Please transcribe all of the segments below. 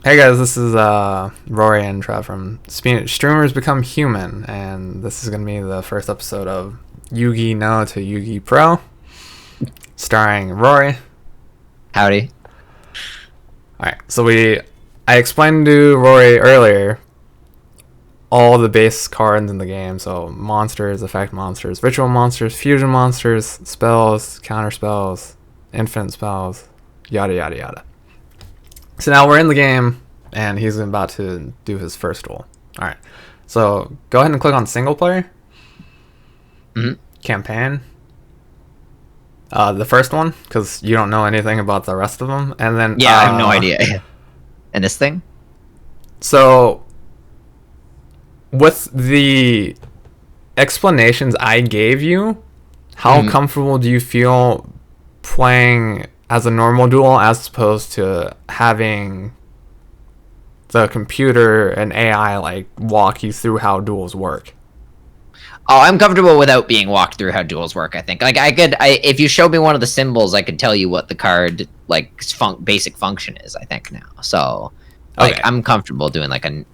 Hey guys, this is Rory and Trev from Streamers Become Human, and this is gonna be the first episode of Yugi No to Yugi Pro, starring Rory. Howdy. Alright, I explained to Rory earlier all the base cards in the game, so monsters, effect monsters, ritual monsters, fusion monsters, spells, counter spells, infinite spells, yada yada yada. So now we're in the game, and he's about to do his first duel. Alright, so go ahead and click on single player. Campaign. The first one, because you don't know anything about the rest of them. And then... Yeah, I have no idea. And this thing? So, with the explanations I gave you, how comfortable do you feel playing as a normal duel as opposed to having the computer and AI like walk you through how duels work? Oh, I'm comfortable without being walked through how duels work, I think. Like, if you showed me one of the symbols, I could tell you what the card, like, basic function is, I think, now. So, like, okay. I'm comfortable doing, like, a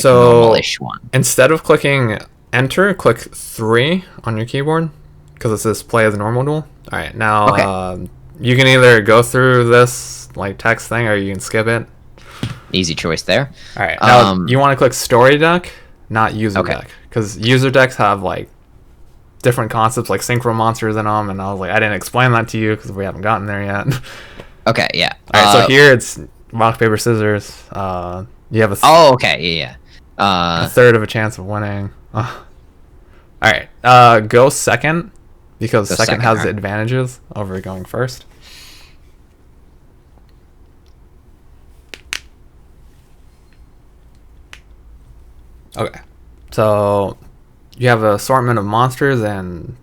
normal-ish one. Instead of clicking enter, click 3 on your keyboard, because it says play as a normal duel. Alright, now, okay. You can either go through this, like, text thing, or you can skip it. Easy choice there. Alright, now, you want to click story deck, not user deck. Because user decks have, like, different concepts, like synchro monsters in them, and I was like, I didn't explain that to you because we haven't gotten there yet. Okay, yeah. Alright, so here it's rock, paper, scissors. You have a... Oh, okay, yeah. A third of a chance of winning. Alright, go second, because second has advantages over going first. Okay. So, you have an assortment of monsters and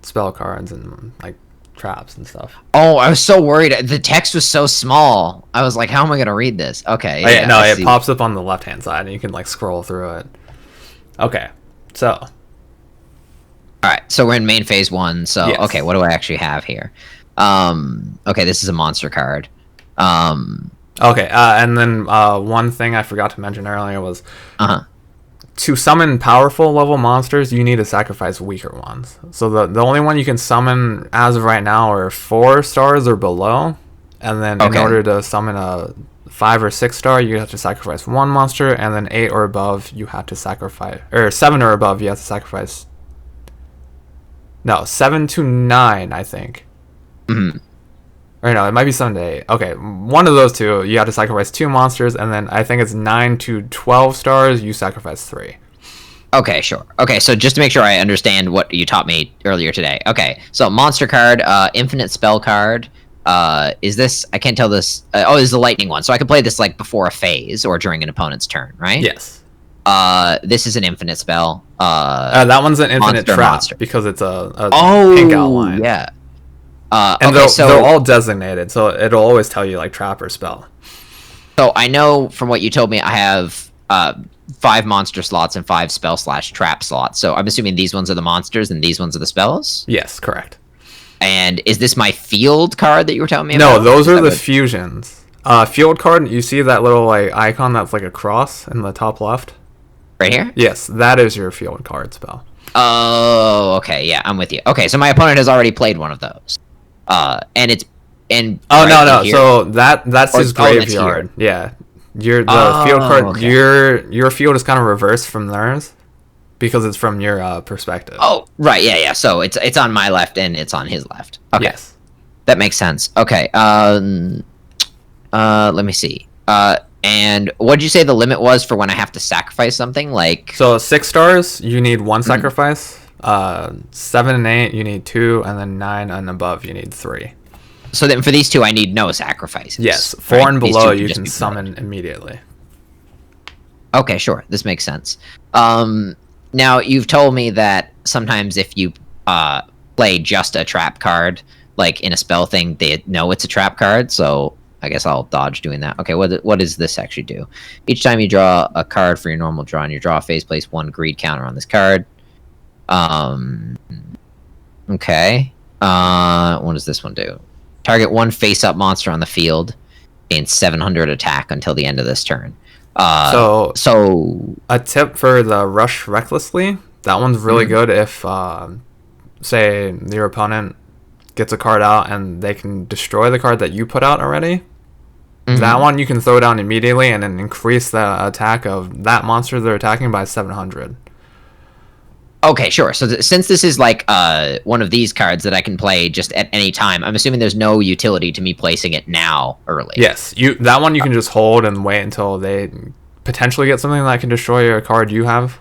spell cards and, like, traps and stuff. Oh, I was so worried. The text was so small. I was like, how am I going to read this? Okay. Oh, yeah, no, it pops up on the left-hand side, and you can, like, scroll through it. Okay. So. Alright, so we're in main phase 1. So, yes. Okay, what do I actually have here? Okay, this is a monster card. Okay, and then one thing I forgot to mention earlier was... To summon powerful level monsters, you need to sacrifice weaker ones. So the only one you can summon as of right now are 4 stars or below. And then in order to summon a 5 or 6 star, you have to sacrifice 1 monster. And then 8 or above, you have to sacrifice... Or 7 or above, you have to sacrifice... No, 7 to 9, I think. Or no, it might be 7 to 8. Okay, one of those two, you have to sacrifice 2 monsters, and then I think it's 9 to 12 stars, you sacrifice 3. Okay, sure. Okay, so just to make sure I understand what you taught me earlier today. Okay, so monster card, infinite spell card. Is this... I can't tell this... this is the lightning one. So I can play this, like, before a phase or during an opponent's turn, right? Yes. This is an infinite spell. That one's an infinite trap, because it's a pink outline. Yeah. And they're all designated, so it'll always tell you, like, trap or spell. So I know from what you told me, I have 5 monster slots and 5 spell/trap slots. So I'm assuming these ones are the monsters and these ones are the spells? Yes, correct. And is this my field card that you were telling me about? No, those are the fusions. Field card, you see that little, like, icon that's like a cross in the top left? Right here? Yes, that is your field card spell. Oh, okay, yeah, I'm with you. Okay, so my opponent has already played one of those. And it's... no. So that's his graveyard. Yeah. Field card. Okay. Your field is kind of reversed from theirs because it's from your perspective. Oh, right. Yeah. So it's on my left and it's on his left. Okay. Yes. That makes sense. Okay. Let me see. And what did you say the limit was for when I have to sacrifice something? Like, so 6 stars, you need 1 sacrifice. 7 and 8, you need 2, and then 9 and above, you need 3. So then for these 2, I need no sacrifices. Yes, 4 and below, you can summon immediately. Okay, sure. This makes sense. Now, you've told me that sometimes if you play just a trap card, like in a spell thing, they know it's a trap card, so I guess I'll dodge doing that. Okay, what does this actually do? Each time you draw a card for your normal draw in your draw phase, place 1 greed counter on this card. Okay. What does this one do? Target 1 face-up monster on the field. gain 700 attack until the end of this turn. So a tip for the Rush Recklessly, that one's really good if, say, your opponent gets a card out and they can destroy the card that you put out already. That one you can throw down immediately and then increase the attack of that monster they're attacking by 700. Okay, sure. So since this is like one of these cards that I can play just at any time, I'm assuming there's no utility to me placing it now early. Yes, that one you can just hold and wait until they potentially get something that can destroy a card you have.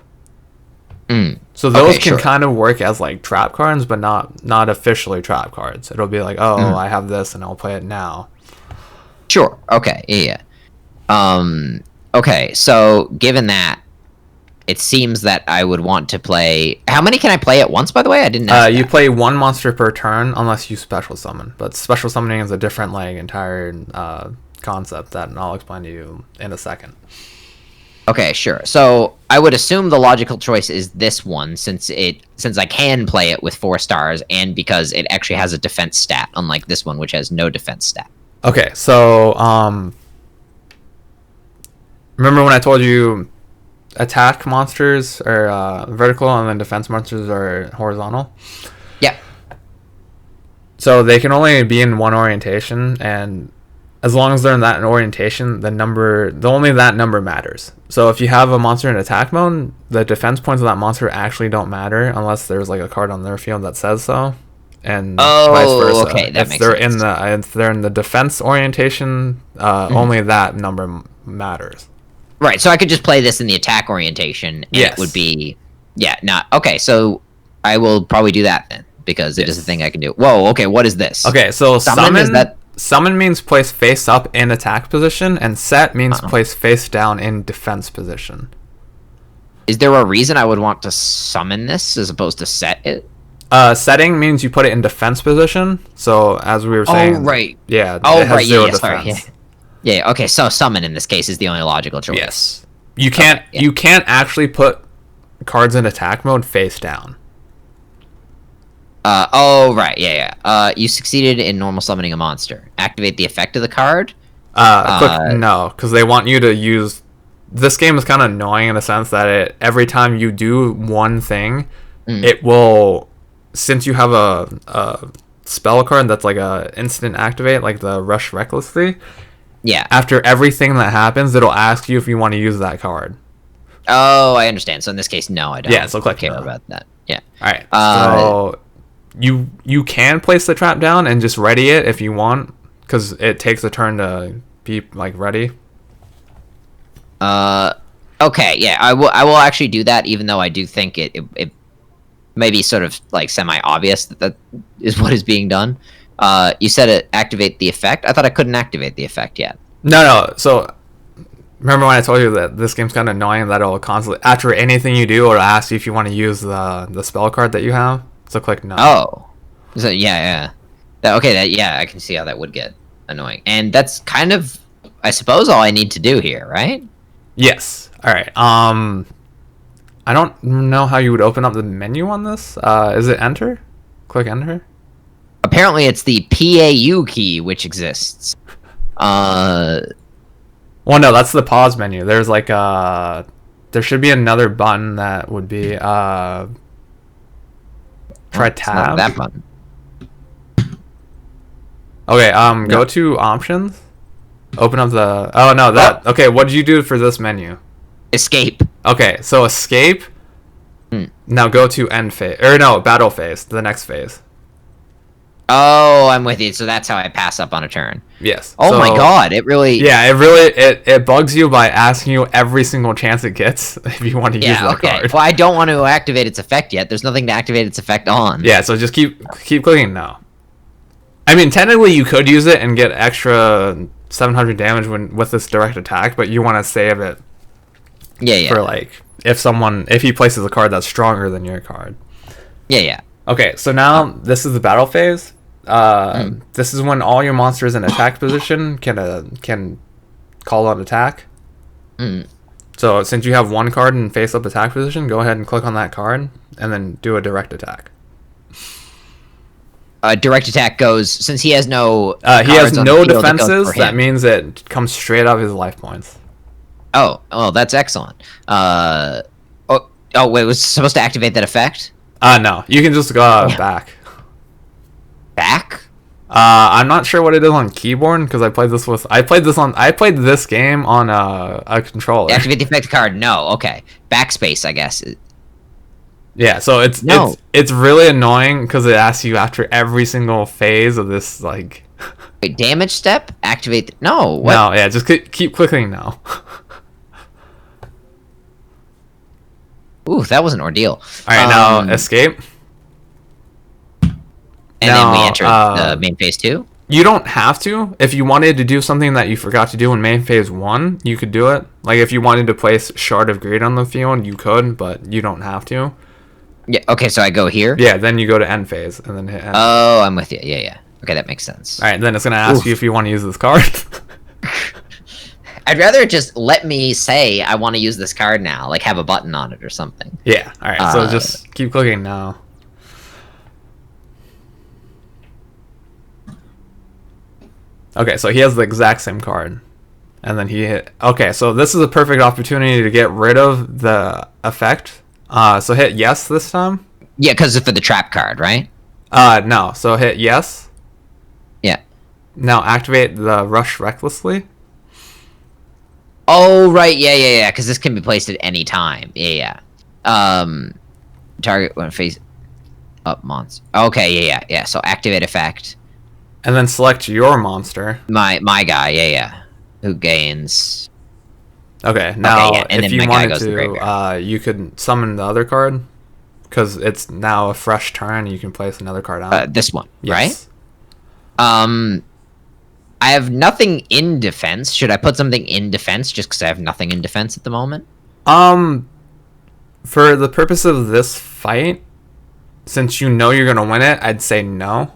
So those can kind of work as like trap cards, but not officially trap cards. It'll be like, oh, I have this and I'll play it now. Sure. Okay. Yeah. Okay. So given that, it seems that I would want to play. How many can I play at once? By the way, I didn't know. You play one monster per turn unless you special summon. But special summoning is a different like entire concept that I'll explain to you in a second. Okay, sure. So I would assume the logical choice is this one, since I can play it with 4 stars, and because it actually has a defense stat, unlike this one, which has no defense stat. Okay, so remember when I told you attack monsters are vertical and then defense monsters are horizontal? Yeah. So they can only be in one orientation, and as long as they're in that orientation, only that number matters. So if you have a monster in attack mode, the defense points of that monster actually don't matter unless there's like a card on their field that says so, and vice versa. Okay, that makes sense. If they're in the defense orientation, only that number matters. Right. So I could just play this in the attack orientation. And yes. It would be okay. So I will probably do that then because it is a thing I can do. Whoa. Okay. What is this? Okay. So summon means place face up in attack position, and set means place face down in defense position. Is there a reason I would want to summon this as opposed to set it? Setting means you put it in defense position. So as we were saying, oh right, yeah, oh right, yeah, sorry, yeah. Okay, so summon in this case is the only logical choice. Yes, you can't actually put cards in attack mode face down. Oh, right, yeah. You succeeded in normal summoning a monster. Activate the effect of the card? Click no, because they want you to use... This game is kind of annoying in a sense that every time you do one thing, it will... Since you have a spell card that's like a instant activate, like the Rush Recklessly, yeah. After everything that happens, it'll ask you if you want to use that card. Oh, I understand. So in this case, no, I don't. Yeah, so click care no. about that. Yeah. All right. So... You can place the trap down and just ready it if you want, because it takes a turn to be like ready. Okay, yeah, I will actually do that, even though I do think it may be sort of like semi-obvious that is what is being done. You said it activate the effect. I thought I couldn't activate the effect yet. No. So remember when I told you that this game's kind of annoying that it'll constantly after anything you do, it'll ask you if you want to use the spell card that you have. So click no. Oh, so yeah. I can see how that would get annoying, and that's kind of, I suppose, all I need to do here, right? Yes. All right. I don't know how you would open up the menu on this. Is it enter? Click enter. Apparently, it's the PAU key which exists. Well, no, that's the pause menu. There's like there should be another button that would be try tab. That button. Okay, go to options. Open up the... Oh, no, that... Oh. Okay, what did you do for this menu? Escape. Okay, so escape. Now go to end phase. Or no, battle phase. The next phase. Oh, I'm with you. So that's how I pass up on a turn. Yes. Oh my god, it really... Yeah, it bugs you by asking you every single chance it gets if you want to use that card. Well, I don't want to activate its effect yet. There's nothing to activate its effect on. Yeah, so just keep clicking no. I mean, technically you could use it and get extra 700 damage with this direct attack, but you want to save it. Yeah. For like if he places a card that's stronger than your card. Yeah. Okay, so now this is the battle phase. This is when all your monsters in attack position can call out attack. So since you have one card in face up attack position, go ahead and click on that card and then do a direct attack. direct attack goes since he has no. He has cards on no the field, it goes defenses. for That him. means it comes straight off his life points. Oh, that's excellent. Wait, was supposed to activate that effect? No, you can just go back. Back? I'm not sure what it is on keyboard because I played this game on a controller. Activate the effect card. No, okay. Backspace, I guess. Yeah, so it's really annoying because it asks you after every single phase of this like. Wait, damage step? Activate. No. What? No, yeah, just keep clicking now. Ooh, that was an ordeal. All right, now escape. And then we enter the main phase 2? You don't have to. If you wanted to do something that you forgot to do in main phase 1, you could do it. Like if you wanted to place Shard of Greed on the field, you could, but you don't have to. Yeah, okay, so I go here? Yeah, then you go to end phase and then hit end. Oh, I'm with you. Yeah. Okay, that makes sense. All right, then it's going to ask you if you want to use this card. I'd rather it just let me say I want to use this card now, like have a button on it or something. Yeah, all right, so just keep clicking now. Okay, so he has the exact same card. And then he hit... Okay, so this is a perfect opportunity to get rid of the effect. So hit yes this time. Yeah, because it's for the trap card, right? No. So hit yes. Yeah. Now activate the Rush Recklessly. Oh, right. Yeah. Because this can be placed at any time. Yeah. Target when face up monster. Okay, yeah. So activate effect. And then select your monster. My guy, yeah. Who gains... Okay, now and if then you my guy wanted goes to the to, graveyard. you could summon the other card. Because it's now a fresh turn, you can place another card out. This one, Yes. right? I have nothing in defense. Should I put something in defense just because I have nothing in defense at the moment? For the purpose of this fight, since you know you're gonna win it, I'd say no.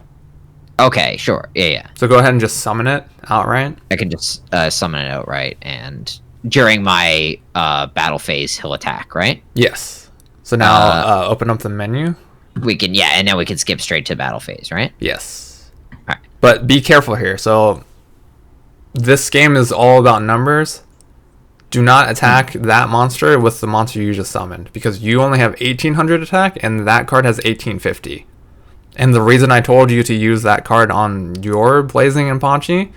Okay, sure. Yeah. So go ahead and just summon it outright. I can just summon it outright, and during my battle phase, he'll attack, right? Yes. So now open up the menu. We can, and then we can skip straight to battle phase, right? Yes. Alright. But be careful here. So this game is all about numbers. Do not attack that monster with the monster you just summoned because you only have 1800 attack and that card has 1850. And the reason I told you to use that card on your Blazing Anpanchi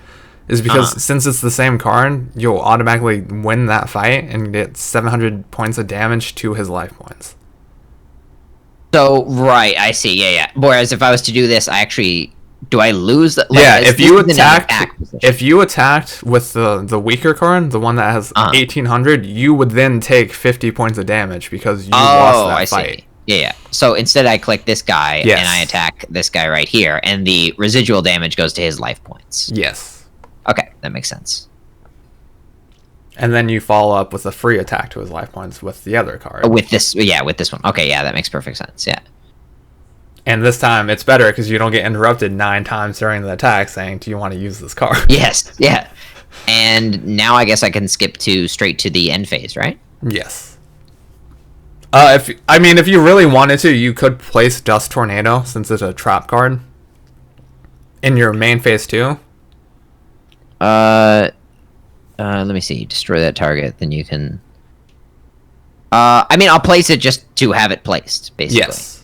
is because since it's the same card, you'll automatically win that fight and get 700 points of damage to his life points. So, right, I see, yeah. Whereas if I was to do this, I actually... Do I lose? If you attacked with the weaker card, the one that has 1800, you would then take 50 points of damage because you lost that fight. See. Yeah. So instead, I click this guy and I attack this guy right here, and the residual damage goes to his life points. Yes. Okay, that makes sense. And then you follow up with a free attack to his life points with the other card. With this one. Okay, yeah, that makes perfect sense. Yeah. And this time it's better because you don't get interrupted 9 times during the attack saying, do you want to use this card? Yes, yeah. And now I guess I can skip straight to the end phase, right? Yes. If you really wanted to, you could place Dust Tornado since it's a trap card in your main phase too. Let me see. Destroy that target, then you can... I'll place it just to have it placed, basically. Yes.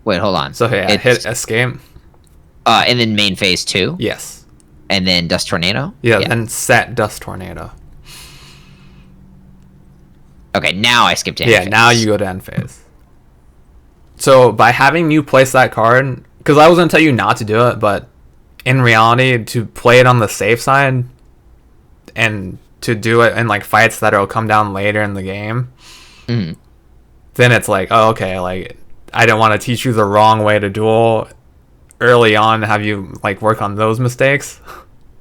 Wait, hold on. So hit escape. And then main phase 2. Yes. And then Dust Tornado. Yeah. Then set Dust Tornado. Okay, now I skip to end phase. Now you go to end phase. So by having you place that card, because I was gonna tell you not to do it, but in reality, to play it on the safe side and to do it in like fights that'll come down later in the game. Mm-hmm. Then it's like, oh, okay, like, I don't want to teach you the wrong way to duel early on and have you, like, work on those mistakes.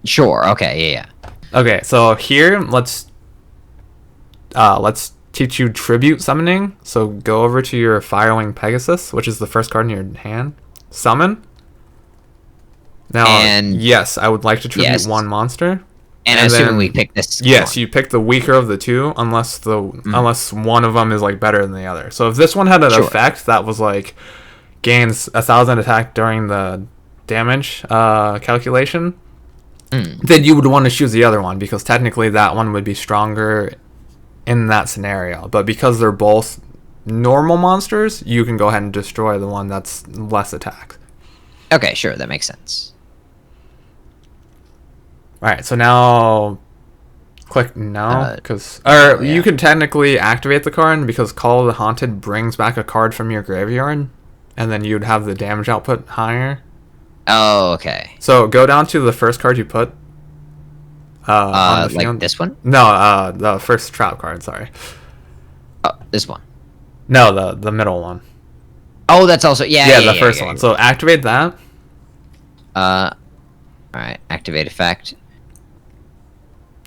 Sure, okay, yeah. Okay, so here, let's teach you Tribute Summoning. So go over to your Firewing Pegasus, which is the first card in your hand. Summon. Now, yes, I would like to tribute one monster. And assuming we pick this. Yes, you pick the weaker of the two, unless one of them is like better than the other. So if this one had an effect that was like gains 1,000 attack during the damage calculation, then you would want to choose the other one because technically that one would be stronger in that scenario. But because they're both normal monsters, you can go ahead and destroy the one that's less attack. Okay, sure, that makes sense. Alright, so now click no, because you can technically activate the card because Call of the Haunted brings back a card from your graveyard, and then you'd have the damage output higher. Oh, okay. So go down to the first card you put. On the like this one? No, the first trap card. Sorry. Oh, this one. No, the middle one. Oh, that's also the first one. So activate that. All right, activate effect.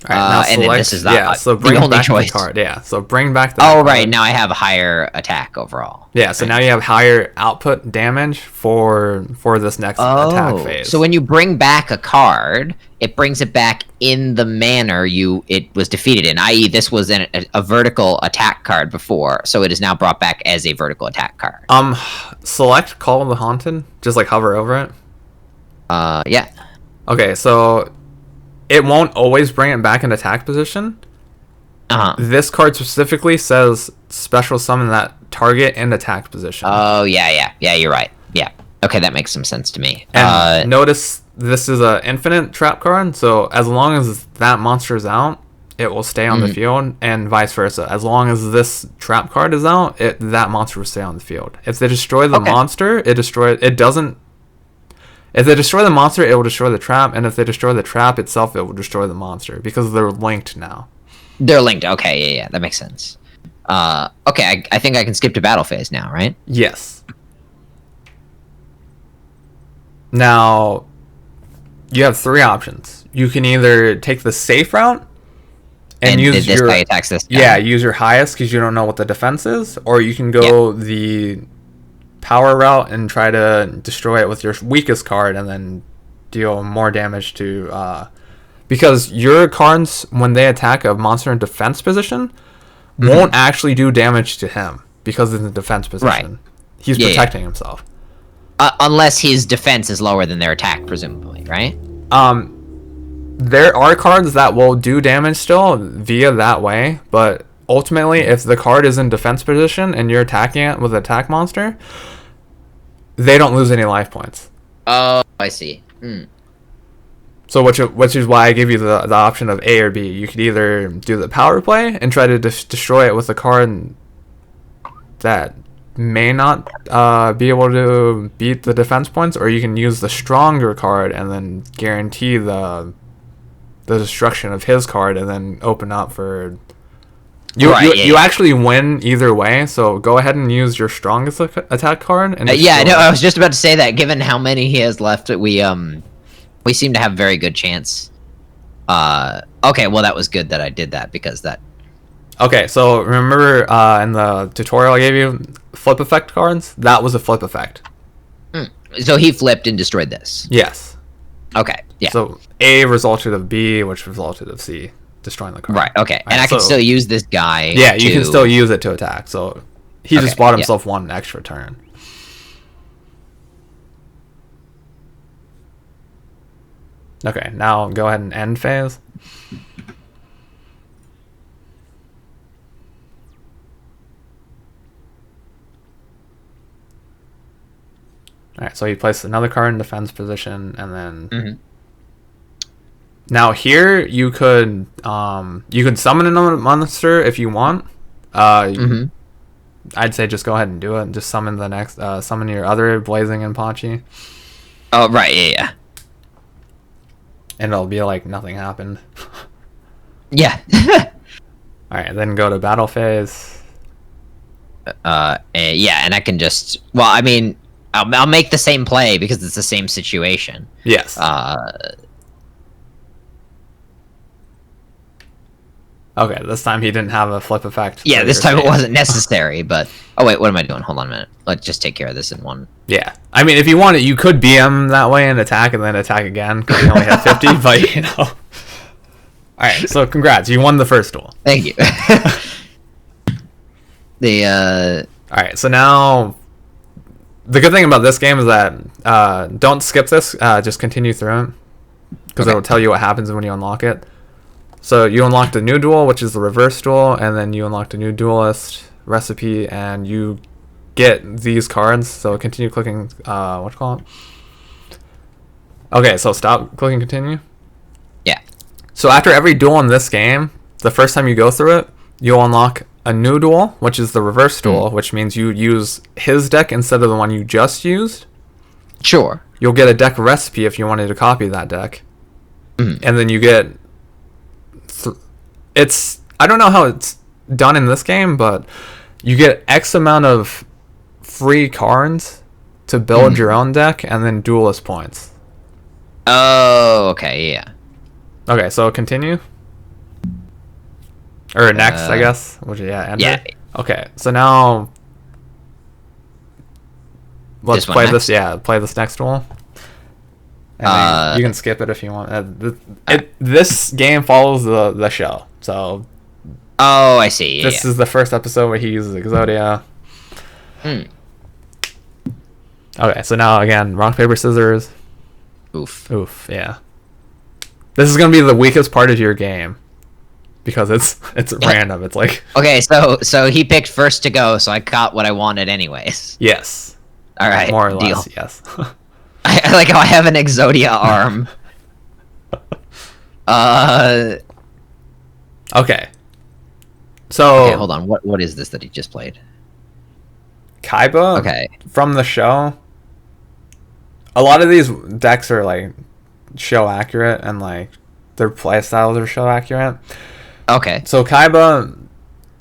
All right, now select, and then this is so bring the only back choice. the card. Yeah, so bring back the right, now I have a higher attack overall. Yeah, so now you have higher output damage for this next attack phase. So when you bring back a card, it brings it back in the manner it was defeated in, i.e. this was a vertical attack card before, so it is now brought back as a vertical attack card. Select Call of the Haunted, just like hover over it. Yeah. Okay, so it won't always bring it back in attack position. This card specifically says special summon that target in attack position. Oh, yeah, you're right. Yeah. Okay, that makes some sense to me. And notice this is an infinite trap card, so as long as that monster is out, it will stay on the field, and vice versa. As long as this trap card is out, that monster will stay on the field. If they destroy the monster, If they destroy the monster, it will destroy the trap, and if they destroy the trap itself, it will destroy the monster, because they're linked now. They're linked. Okay, yeah, that makes sense. Okay, I think I can skip to battle phase now, right? Yes. Now, you have 3 options. You can either take the safe route and use this guy attacks this guy. Yeah, use your highest because you don't know what the defense is, or you can go the power route and try to destroy it with your weakest card and then deal more damage to because your cards, when they attack a monster in defense position, won't actually do damage to him because it's in defense position. Right. He's protecting himself. Unless his defense is lower than their attack, presumably, right? There are cards that will do damage still via that way, but ultimately, if the card is in defense position and you're attacking it with an attack monster, they don't lose any life points. Oh, I see. So which is why I give you the option of A or B. You could either do the power play and try to destroy it with a card that may not be able to beat the defense points, or you can use the stronger card and then guarantee the destruction of his card and then open up for... You actually win either way, so go ahead and use your strongest attack card. And I was just about to say that. Given how many he has left, we seem to have a very good chance. Okay, well that was good that I did that because that. Okay, so remember in the tutorial I gave you flip effect cards? That was a flip effect. So he flipped and destroyed this. Yes. Okay. Yeah. So A resulted of B, which resulted of C. Destroying the card. Right, okay. And I can still use this guy. Yeah, you can still use it to attack. So he just bought himself one extra turn. Okay, now go ahead and end phase. Alright, so he placed another card in defense position, and then... Now here you could summon another monster if you want. I'd say just go ahead and do it. Just summon the next summon your other Blazing Inpachi. Oh right, yeah. And it'll be like nothing happened. Yeah. Alright, then go to battle phase. Yeah, and I can just I mean I'll make the same play because it's the same situation. Yes. Okay, this time he didn't have a flip effect. Yeah, this time it wasn't necessary, but... Oh, wait, what am I doing? Hold on a minute. Let's just take care of this in one. Yeah. I mean, if you wanted, you could BM that way and attack again, because you only have 50, but, you know... Alright, so congrats. You won the first duel. Thank you. Alright, so now... the good thing about this game is that don't skip this. Just continue through it because it'll tell you what happens when you unlock it. So you unlocked a new duel, which is the reverse duel, and then you unlocked a new duelist recipe, and you get these cards. So continue clicking. What you call it? Okay, so stop clicking continue. Yeah. So after every duel in this game, the first time you go through it, you'll unlock a new duel, which is the reverse duel, which means you use his deck instead of the one you just used. Sure. You'll get a deck recipe if you wanted to copy that deck. And then you get... it's... I don't know how it's done in this game, but you get X amount of free cards to build your own deck, and then duelist points. Oh, okay, yeah. Okay, so continue. Or next, I guess. Which, enter. Yeah. Okay, so now let's play this. Yeah, play this next duel. And then you can skip it if you want. This game follows the show. So. Oh, I see. This is the first episode where he uses Exodia. Okay, so now again, rock paper scissors. Oof. Yeah. This is gonna be the weakest part of your game. Because it's random. It's like okay, so he picked first to go, so I got what I wanted anyways. Yes. All right. More or deal. less, yes. I like how I have an Exodia arm. Okay. So hold on. What is this that he just played? Kaiba. Okay. From the show. A lot of these decks are like show accurate and like their play styles are show accurate. Okay. So Kaiba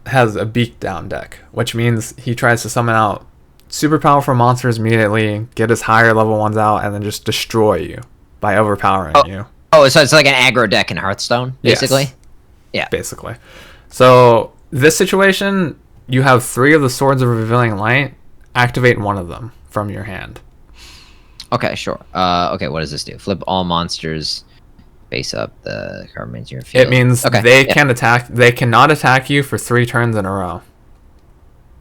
has a beatdown deck, which means he tries to summon out super powerful monsters immediately, get his higher level ones out, and then just destroy you by overpowering you. Oh, so it's like an aggro deck in Hearthstone, basically? Yes. Yeah. Basically. So this situation, you have 3 of the Swords of Revealing Light. Activate one of them from your hand. Okay, sure. Okay, what does this do? Flip all monsters face up. The card means your field. It means they can attack. They cannot attack you for 3 turns in a row.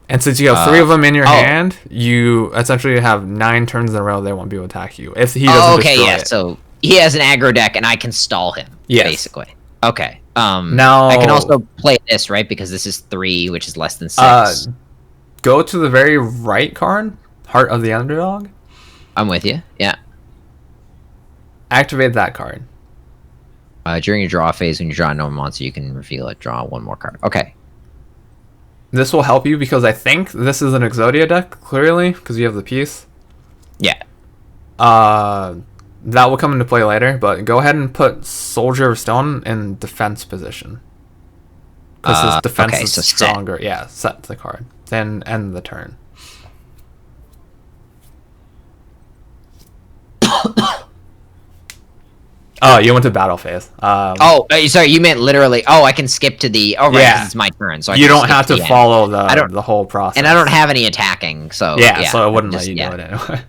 And since you have 3 of them in your hand, you essentially have 9 turns in a row they won't be able to attack you if he doesn't destroy it. So he has an aggro deck, and I can stall him. Yes. Basically. Okay. Now I can also play this, right? Because this is 3, which is less than 6. Go to the very right card, Heart of the Underdog. I'm with you. Yeah. Activate that card. During your draw phase, when you draw a normal monster, you can reveal it. Draw 1 more card. Okay. This will help you because I think this is an Exodia deck, clearly, because you have the piece. Yeah. That will come into play later, but go ahead and put Soldier of Stone in defense position. Because his defense is stronger. Yeah, set the card. Then end the turn. Oh, you went to battle phase. Sorry, you meant literally. Oh, I can skip to the. Oh, right, because it's my turn, so you don't have to follow the whole process. And I don't have any attacking, so so it wouldn't let you do it anyway.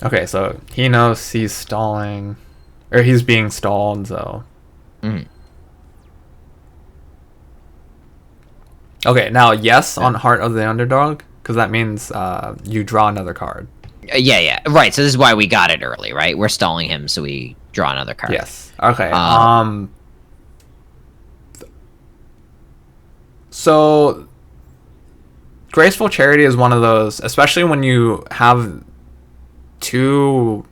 Okay, so he knows he's stalling, or he's being stalled. So. Okay, now yes on Heart of the Underdog. Because that means you draw another card. Yeah. Right, so this is why we got it early, right? We're stalling him, so we draw another card. Yes. Okay. So, Graceful Charity is one of those, especially when you have 2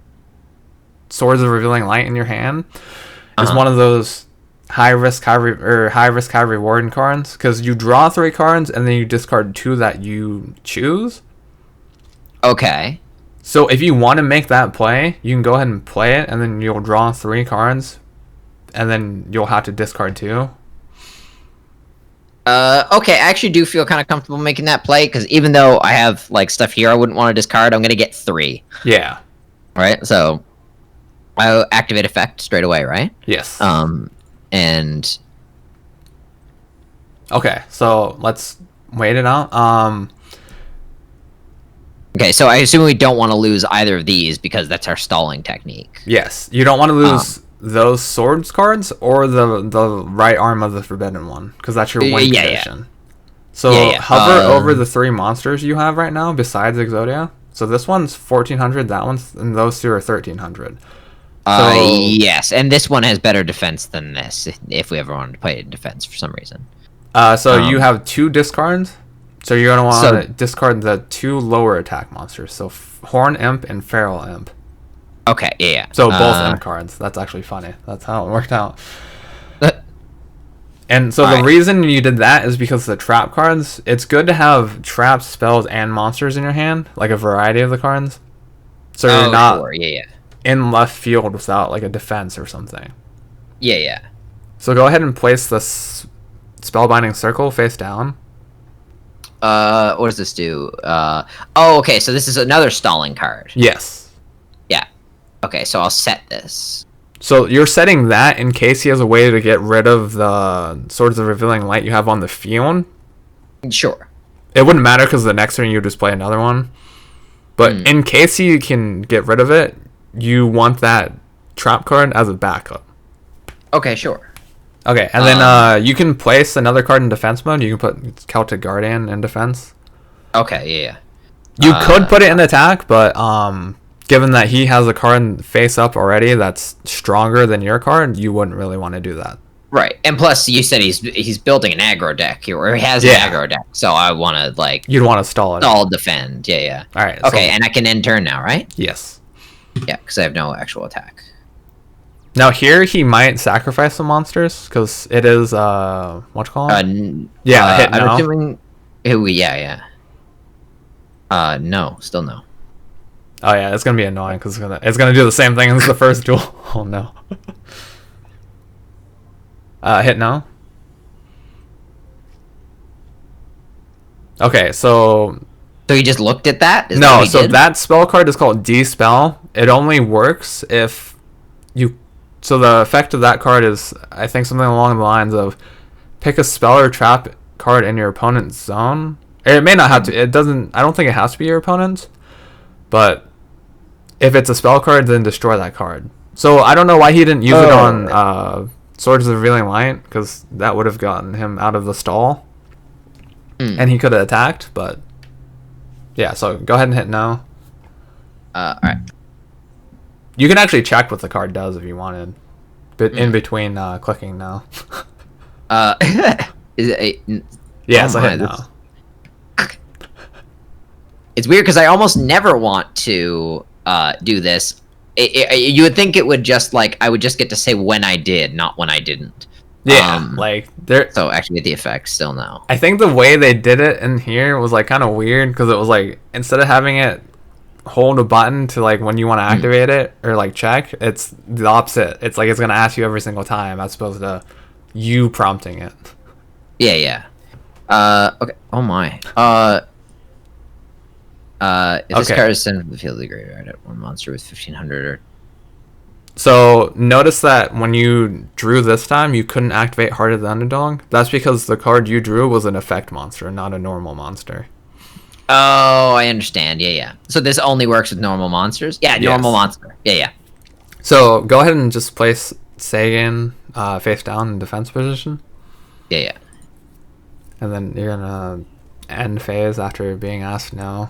Swords of Revealing Light in your hand, is one of those high risk, high reward cards, because you draw 3 cards and then you discard 2 that you choose. Okay. So if you want to make that play, you can go ahead and play it, and then you'll draw 3 cards, and then you'll have to discard 2. Okay, I actually do feel kind of comfortable making that play, because even though I have like stuff here I wouldn't want to discard, I'm gonna get 3. Yeah. Right. So I'll activate effect straight away, right? Yes. And okay, so let's wait it out. Okay, so I assume we don't want to lose either of these because that's our stalling technique. Yes, you don't want to lose those swords cards or the right arm of the forbidden one, because that's your win condition. So hover over the 3 monsters you have right now besides Exodia. So this one's 1400, that one's, and those 2 are 1300. Yes, and this one has better defense than this, if we ever wanted to play it in defense for some reason. So you have 2 discards. So you're going to want to discard the 2 lower attack monsters. So Horn Imp and Feral Imp. Okay, yeah. So both Imp cards. That's actually funny. That's how it worked out. And so the reason you did that is because the trap cards, it's good to have traps, spells, and monsters in your hand, like a variety of the cards. So you're not in left field without like a defense or something. Yeah. So go ahead and place this Spellbinding Circle face down. What does this do? Okay, so this is another stalling card. Yes. Yeah. Okay, so I'll set this. So you're setting that in case he has a way to get rid of the Swords of Revealing Light you have on the field. Sure. It wouldn't matter because the next turn you would just play another one. But in case he can get rid of it, you want that trap card as a backup. Okay, sure. Okay, and then you can place another card in defense mode. You can put Celtic Guardian in defense. Okay, yeah. You could put it in attack, but given that he has a card face up already that's stronger than your card, you wouldn't really want to do that. Right, and plus you said he's building an aggro deck, or he has an aggro deck, so I want to like you'd want to stall it. Stall defend, yeah. All right. Okay, and I can end turn now, right? Yes. Yeah, because I have no actual attack. Now here he might sacrifice some monsters because it is what you call it? Hit now. I'm assuming. Yeah. No, still no. Oh yeah, it's gonna be annoying because it's gonna do the same thing as the first duel. Oh no. Hit now. Okay, so he just looked at that? No, so that spell card is called Dispel. It only works if you. So the effect of that card is, I think, something along the lines of pick a spell or trap card in your opponent's zone. It may not have to. It doesn't. I don't think it has to be your opponent's. But if it's a spell card, then destroy that card. So I don't know why he didn't use it on Swords of the Revealing Light, because that would have gotten him out of the stall. And he could have attacked, but yeah, so go ahead and hit no. Alright. You can actually check what the card does if you wanted, but in between clicking no. Is it yes, I hit no. It's weird because I almost never want to do this. You would think it would just I would just get to say when I did, not when I didn't. Yeah, like there. So actually, the effect still no. I think the way they did it in here was like kind of weird because it was like instead of having it hold a button to like when you want to activate it or like check, it's the opposite. It's like it's gonna ask you every single time as opposed to you prompting it. Yeah. Okay. Oh my. If this card is sent from the field of the graveyard at one monster with 1500 or. So notice that when you drew this time, you couldn't activate Heart of the Underdog. That's because the card you drew was an effect monster, not a normal monster. Oh, I understand. Yeah. So this only works with normal monsters? Yeah, normal monster. Yeah. So go ahead and just place Sagan face down in defense position. Yeah. And then you're gonna end phase after being asked no.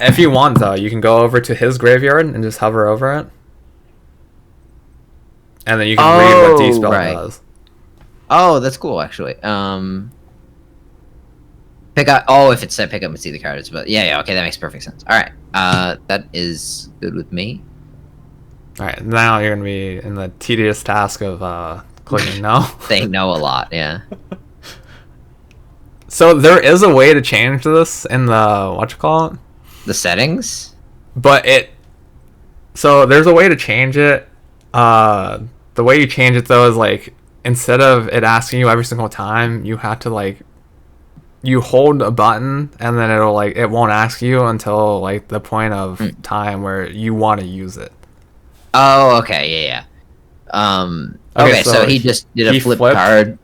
If you want, though, you can go over to his graveyard and just hover over it. And then you can read what D-Spell does. Oh, that's cool, actually. Pick up. Oh, if it said pick up and see the cards. But yeah, okay, that makes perfect sense. Alright, that is good with me. Alright, now you're going to be in the tedious task of clicking no. Saying no a lot, yeah. So there is a way to change this in the, the settings? But so there's a way to change it. The way you change it though is like, instead of it asking you every single time, you have to like, you hold a button and then it'll like, it won't ask you until like the point of time where you want to use it. Oh, okay, yeah. Okay, so he just did a flip card.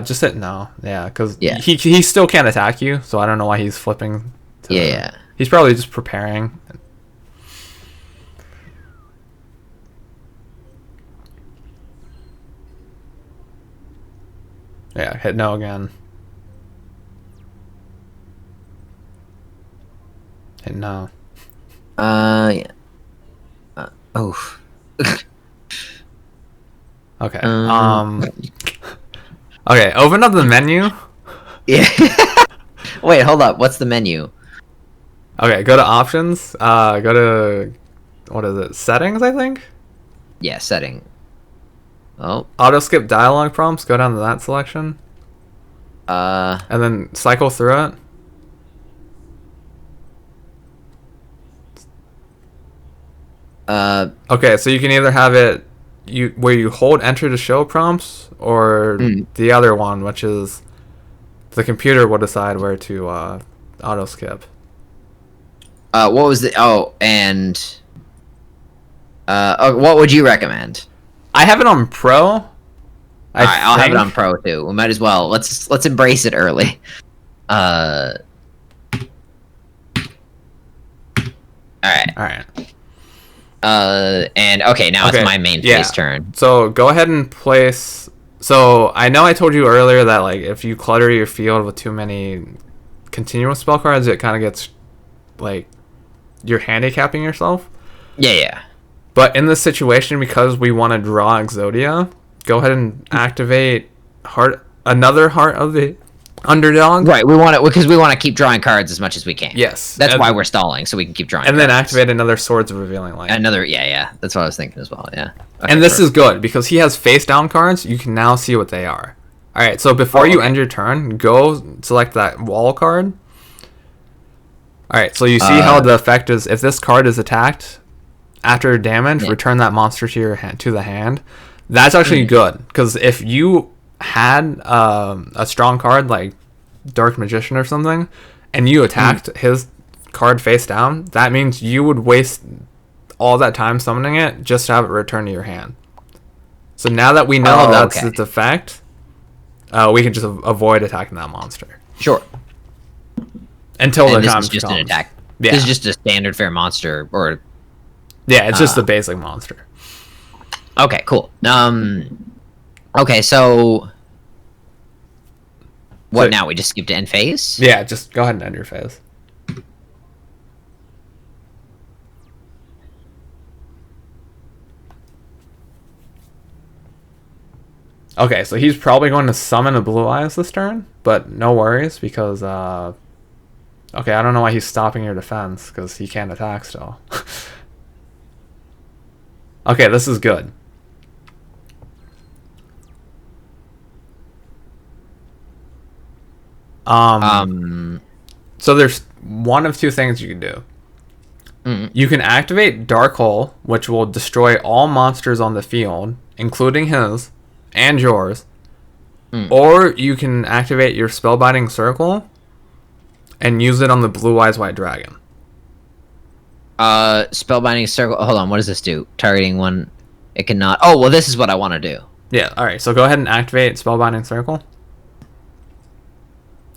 Just hit no, yeah, because he still can't attack you, so I don't know why he's flipping. Yeah. He's probably just preparing. Yeah, hit no again. Hit no. Yeah. Oh. Okay. Okay, open up the menu. Yeah. Wait, hold up. What's the menu? Okay, go to options. Go to, what is it? Settings, I think? Yeah, setting. Oh. Auto skip dialogue prompts. Go down to that selection. And then cycle through it. Okay, so you can either have it where you hold enter to show prompts, or the other one, which is the computer will decide where to auto skip. What was the what would you recommend? I have it on Pro. Alright, I'll have it on Pro too. We might as well. Let's embrace it early. Alright. Alright. And okay, now it's my main phase turn. So go ahead and place. So I know I told you earlier that like if you clutter your field with too many continuous spell cards, it kind of gets like you're handicapping yourself. Yeah. But in this situation, because we want to draw Exodia, go ahead and activate another Heart of the Underdog. Right, we want it because we want to keep drawing cards as much as we can. Yes, that's why we're stalling, so we can keep drawing. And cards. Then activate another Swords of Revealing Light. Yeah. That's what I was thinking as well. Yeah. Okay, and this is good because he has face down cards. You can now see what they are. All right, so before you end your turn, go select that wall card. All right, so you see how the effect is: if this card is attacked after damage, return that monster to your hand, to the hand. That's actually good because if you had a strong card like Dark Magician or something, and you attacked his card face down, that means you would waste all that time summoning it just to have it return to your hand. So now that we know that's its effect, we can just avoid attacking that monster. Sure. Until the time this is just comes. An attack. Yeah. This is just a standard fair monster, or yeah, it's just the basic monster. Okay, cool. Okay, so what now? We just skip to end phase? Yeah, just go ahead and end your phase. Okay, so he's probably going to summon a Blue Eyes this turn, but no worries because okay, I don't know why he's stopping your defense because he can't attack still. Okay, this is good. So there's one of two things you can do. You can activate Dark Hole, which will destroy all monsters on the field, including his and yours. Or you can activate your Spellbinding Circle and use it on the Blue Eyes White Dragon. Spellbinding Circle. Hold on, what does this do? Targeting one. It cannot. Oh, well, this is what I want to do. Yeah, alright, so go ahead and activate Spellbinding Circle.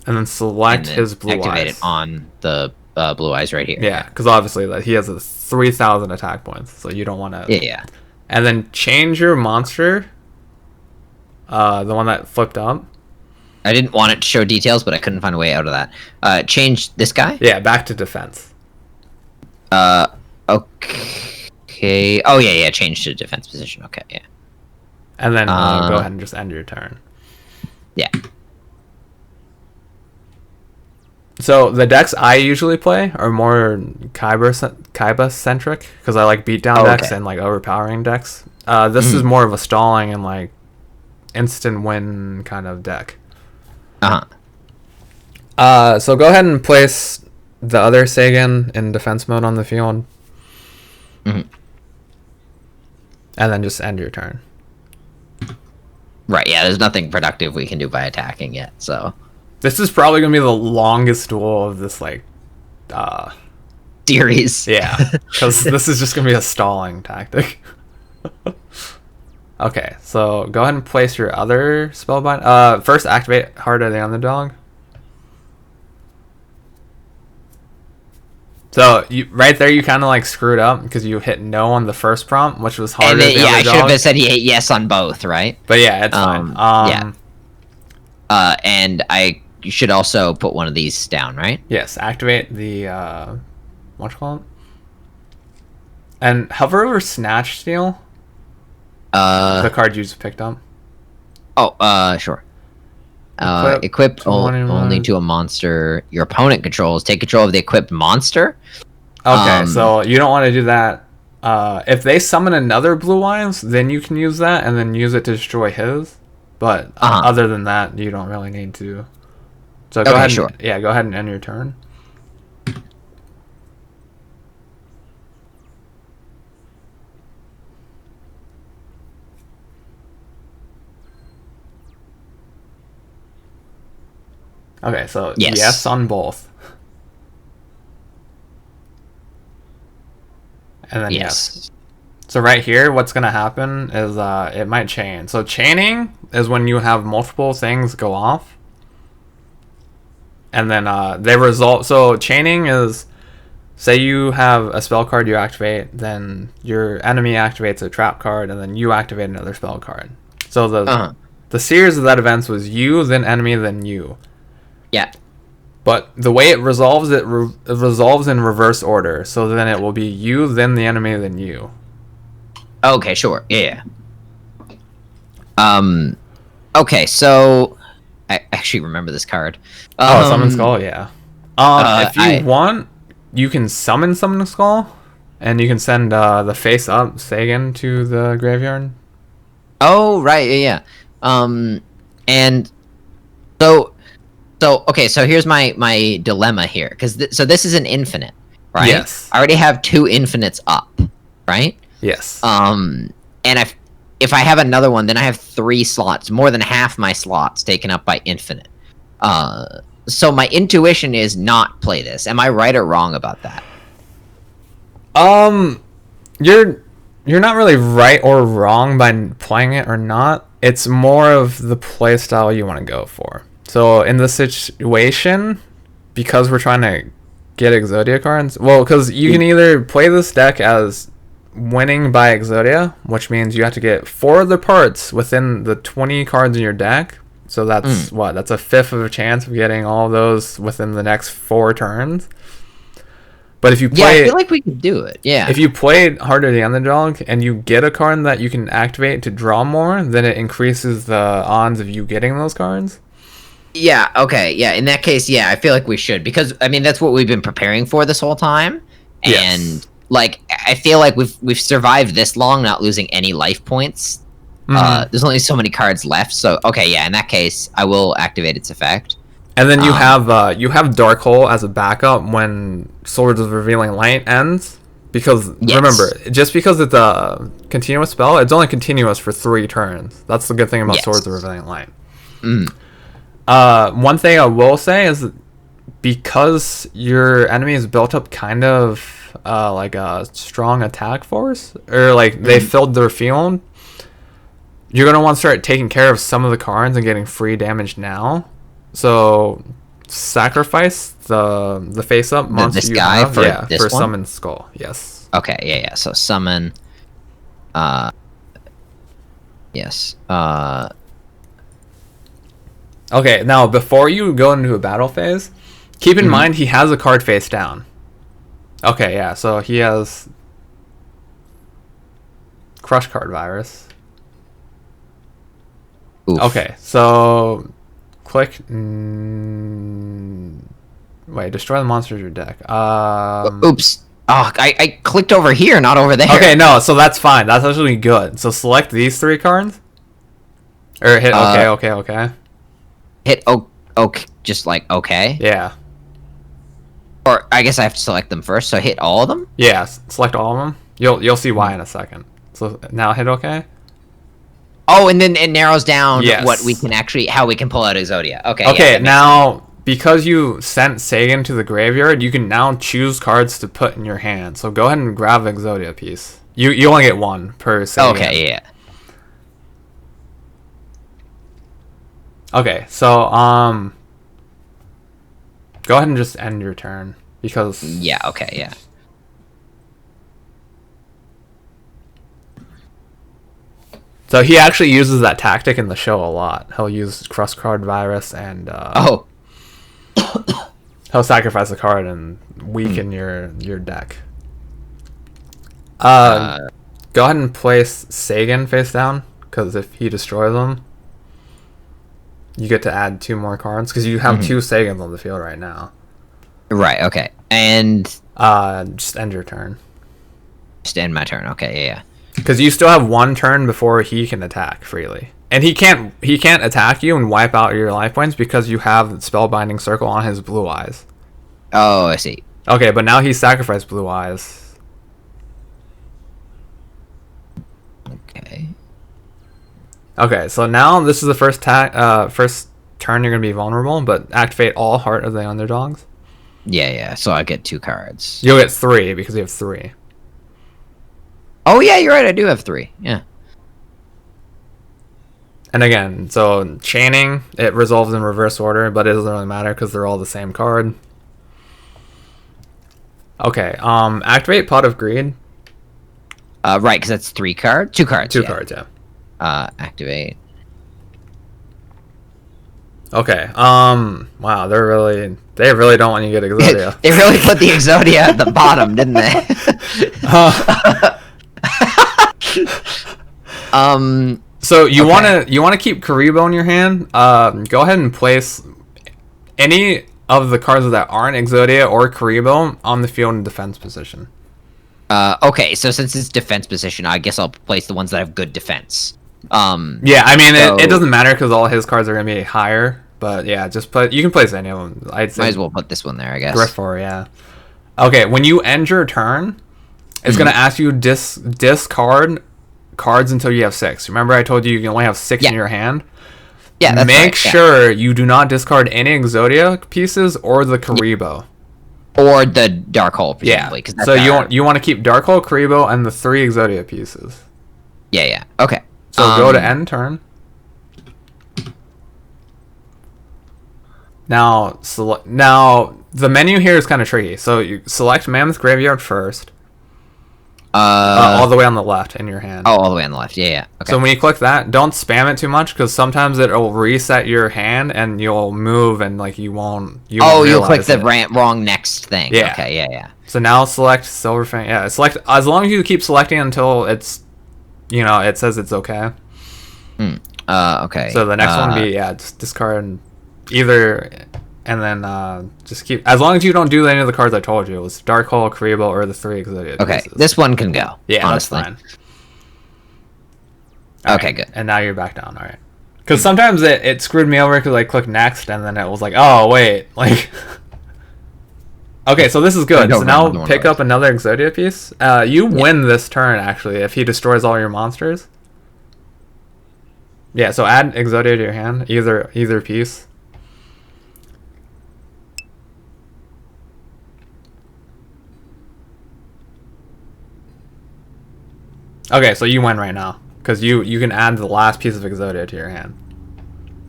And then select his Blue Eyes. Activate it on the Blue Eyes right here. Yeah, because obviously he has a 3,000 attack points, so you don't want to... Yeah. And then change your monster, the one that flipped up. I didn't want it to show details, but I couldn't find a way out of that. Change this guy? Yeah, back to defense. Okay. Oh, yeah, change to defense position. Okay, yeah. And then go ahead and just end your turn. Yeah. So the decks I usually play are more Kaiba centric because I like beatdown decks and like overpowering decks. This is more of a stalling and like instant win kind of deck. So go ahead and place the other Sagan in defense mode on the field. And then just end your turn. Right, yeah, there's nothing productive we can do by attacking yet, so... This is probably going to be the longest duel of this, like... series. Yeah, because this is just going to be a stalling tactic. Okay, so go ahead and place your other Spellbind. First, activate Heart of the Underdog. So right there, you kind of like screwed up because you hit no on the first prompt, which was Heart of the Underdog. I should have said yes on both, right? But yeah, it's fine. Yeah. And you should also put one of these down, right? Yes, activate the what you call it? And hover over Snatch Steal. The card you just picked up. Oh, sure. Equip only to a monster your opponent controls. Take control of the equipped monster. Okay, so you don't want to do that. If they summon another Blue Eyes, then you can use that and then use it to destroy his. But other than that, you don't really need to. So go ahead. Sure. Go ahead and end your turn. Okay, so yes on both. And then yes. So right here, what's going to happen is it might chain. So chaining is when you have multiple things go off. And then they result. So chaining is, say you have a spell card you activate, then your enemy activates a trap card, and then you activate another spell card. So the series of that events was you, then enemy, then you. Yeah. But the way it resolves, it resolves in reverse order. So then it will be you, then the enemy, then you. Okay, sure. Yeah. Okay, so I actually remember this card. Summon Skull, yeah. If you want, you can summon Skull, and you can send the face up Sagan to the graveyard. Oh, right, yeah. And so okay, so here's my dilemma here, because so this is an infinite, right? Yes. I already have 2 infinites up, right? Yes. And if I have another one, then I have 3 slots, more than half my slots taken up by infinite. So my intuition is not play this. Am I right or wrong about that? You're not really right or wrong by playing it or not. It's more of the play style you want to go for. So in this situation, because we're trying to get Exodia cards, well, because you can either play this deck as winning by Exodia, which means you have to get 4 of the parts within the 20 cards in your deck. So that's that's a fifth of a chance of getting all of those within the next 4 turns. But if you play, I feel like we can do it. Yeah. If you play Heart of the Underdog and you get a card that you can activate to draw more, then it increases the odds of you getting those cards. Yeah, okay, yeah, in that case, yeah, I feel like we should, because, I mean, that's what we've been preparing for this whole time, and, yes. Like, I feel like we've survived this long, not losing any life points. There's only so many cards left, so, okay, yeah, in that case, I will activate its effect. And then you have Dark Hole as a backup when Swords of Revealing Light ends, because, remember, just because it's a continuous spell, it's only continuous for 3 turns. That's the good thing about Swords of Revealing Light. One thing I will say is because your enemy is built up kind of like a strong attack force, or like they filled their field, you're gonna want to start taking care of some of the cards and getting free damage now. So sacrifice the face up monster this guy have, for Summon Skull. Yes. Okay. Yeah. So summon. Yes. Okay, now before you go into a battle phase, keep in mind he has a card face down. Okay, yeah, so he has Crush Card Virus. Oof. Okay, so click. Wait, destroy the monsters in your deck. Oops. Oh, I clicked over here, not over there. Okay, no, so that's fine. That's actually good. So select these 3 cards. Or hit okay. Hit okay, just like okay. Yeah. Or I guess I have to select them first. So hit all of them. Yeah, select all of them. You'll see why in a second. So now hit okay. Oh, and then it narrows down what we can how we can pull out Exodia. Okay. Okay, yeah, now because you sent Sagan to the graveyard, you can now choose cards to put in your hand. So go ahead and grab Exodia piece. You only get 1 per Sagan. Okay. Yeah. Okay, so go ahead and just end your turn, because yeah, okay, yeah. So he actually uses that tactic in the show a lot. He'll use Cross Card Virus and he'll sacrifice a card and weaken your deck. Go ahead and place Sagan face down, because if he destroys them, you get to add 2 more cards, because you have 2 Sagans on the field right now. Right, okay. And just end your turn. Just end my turn. Okay, yeah. Because you still have 1 turn before he can attack freely. And he can't attack you and wipe out your life points because you have Spellbinding Circle on his Blue Eyes. Oh, I see. Okay, but now he's sacrificed Blue Eyes. Okay, so now this is the first turn you're going to be vulnerable, but activate all Heart of the Underdogs. Yeah, so I get 2 cards. You'll get 3 because you have 3. Oh, yeah, you're right, I do have 3. Yeah. And again, so chaining, it resolves in reverse order, but it doesn't really matter because they're all the same card. Okay, activate Pot of Greed. Right, because that's 3 cards? 2 cards. 2 cards, yeah. Activate. Okay. Wow, they really don't want you to get Exodia. They really put the Exodia at the bottom, didn't they? So you wanna keep Karibo in your hand. Go ahead and place any of the cards that aren't Exodia or Karibo on the field in defense position. Okay, so since it's defense position, I guess I'll place the ones that have good defense. Yeah, I mean, it doesn't matter because all his cards are going to be higher. But yeah, you can place any of them. I'd say might as well put this one there, I guess. Griffor, yeah. Okay, when you end your turn, it's going to ask you discard cards until you have 6. Remember I told you can only have 6 in your hand? Yeah, that's Make sure you do not discard any Exodia pieces or the Karibo. Or the Dark Hole, presumably. Yeah, so you want to keep Dark Hole, Karibo, and the 3 Exodia pieces. Yeah, okay. So go to end turn. Now the menu here is kind of tricky. So you select Mammoth Graveyard first. All the way on the left in your hand. Oh, all the way on the left. Yeah. Okay. So when you click that, don't spam it too much because sometimes it'll reset your hand and you'll move and like you won't. You'll click the wrong next thing. Yeah. Okay. Yeah. So now select Silverfang. Yeah, select as long as you keep selecting until it's, it says it's okay. Okay. So the next one would be just discard either, and then just keep as long as you don't do any of the cards I told you. It was Dark Hole, Karibo, or the 3 Exodia. Okay, pieces. this one can go. Yeah, honestly. that's fine. Okay, good. And now you're back down. All right. Because sometimes it screwed me over because I clicked next, and then it was like, oh wait, like. Okay, so this is good. So now pick up another Exodia piece. You win this turn actually if he destroys all your monsters. Yeah, so add Exodia to your hand, either piece. Okay, so you win right now because you can add the last piece of Exodia to your hand.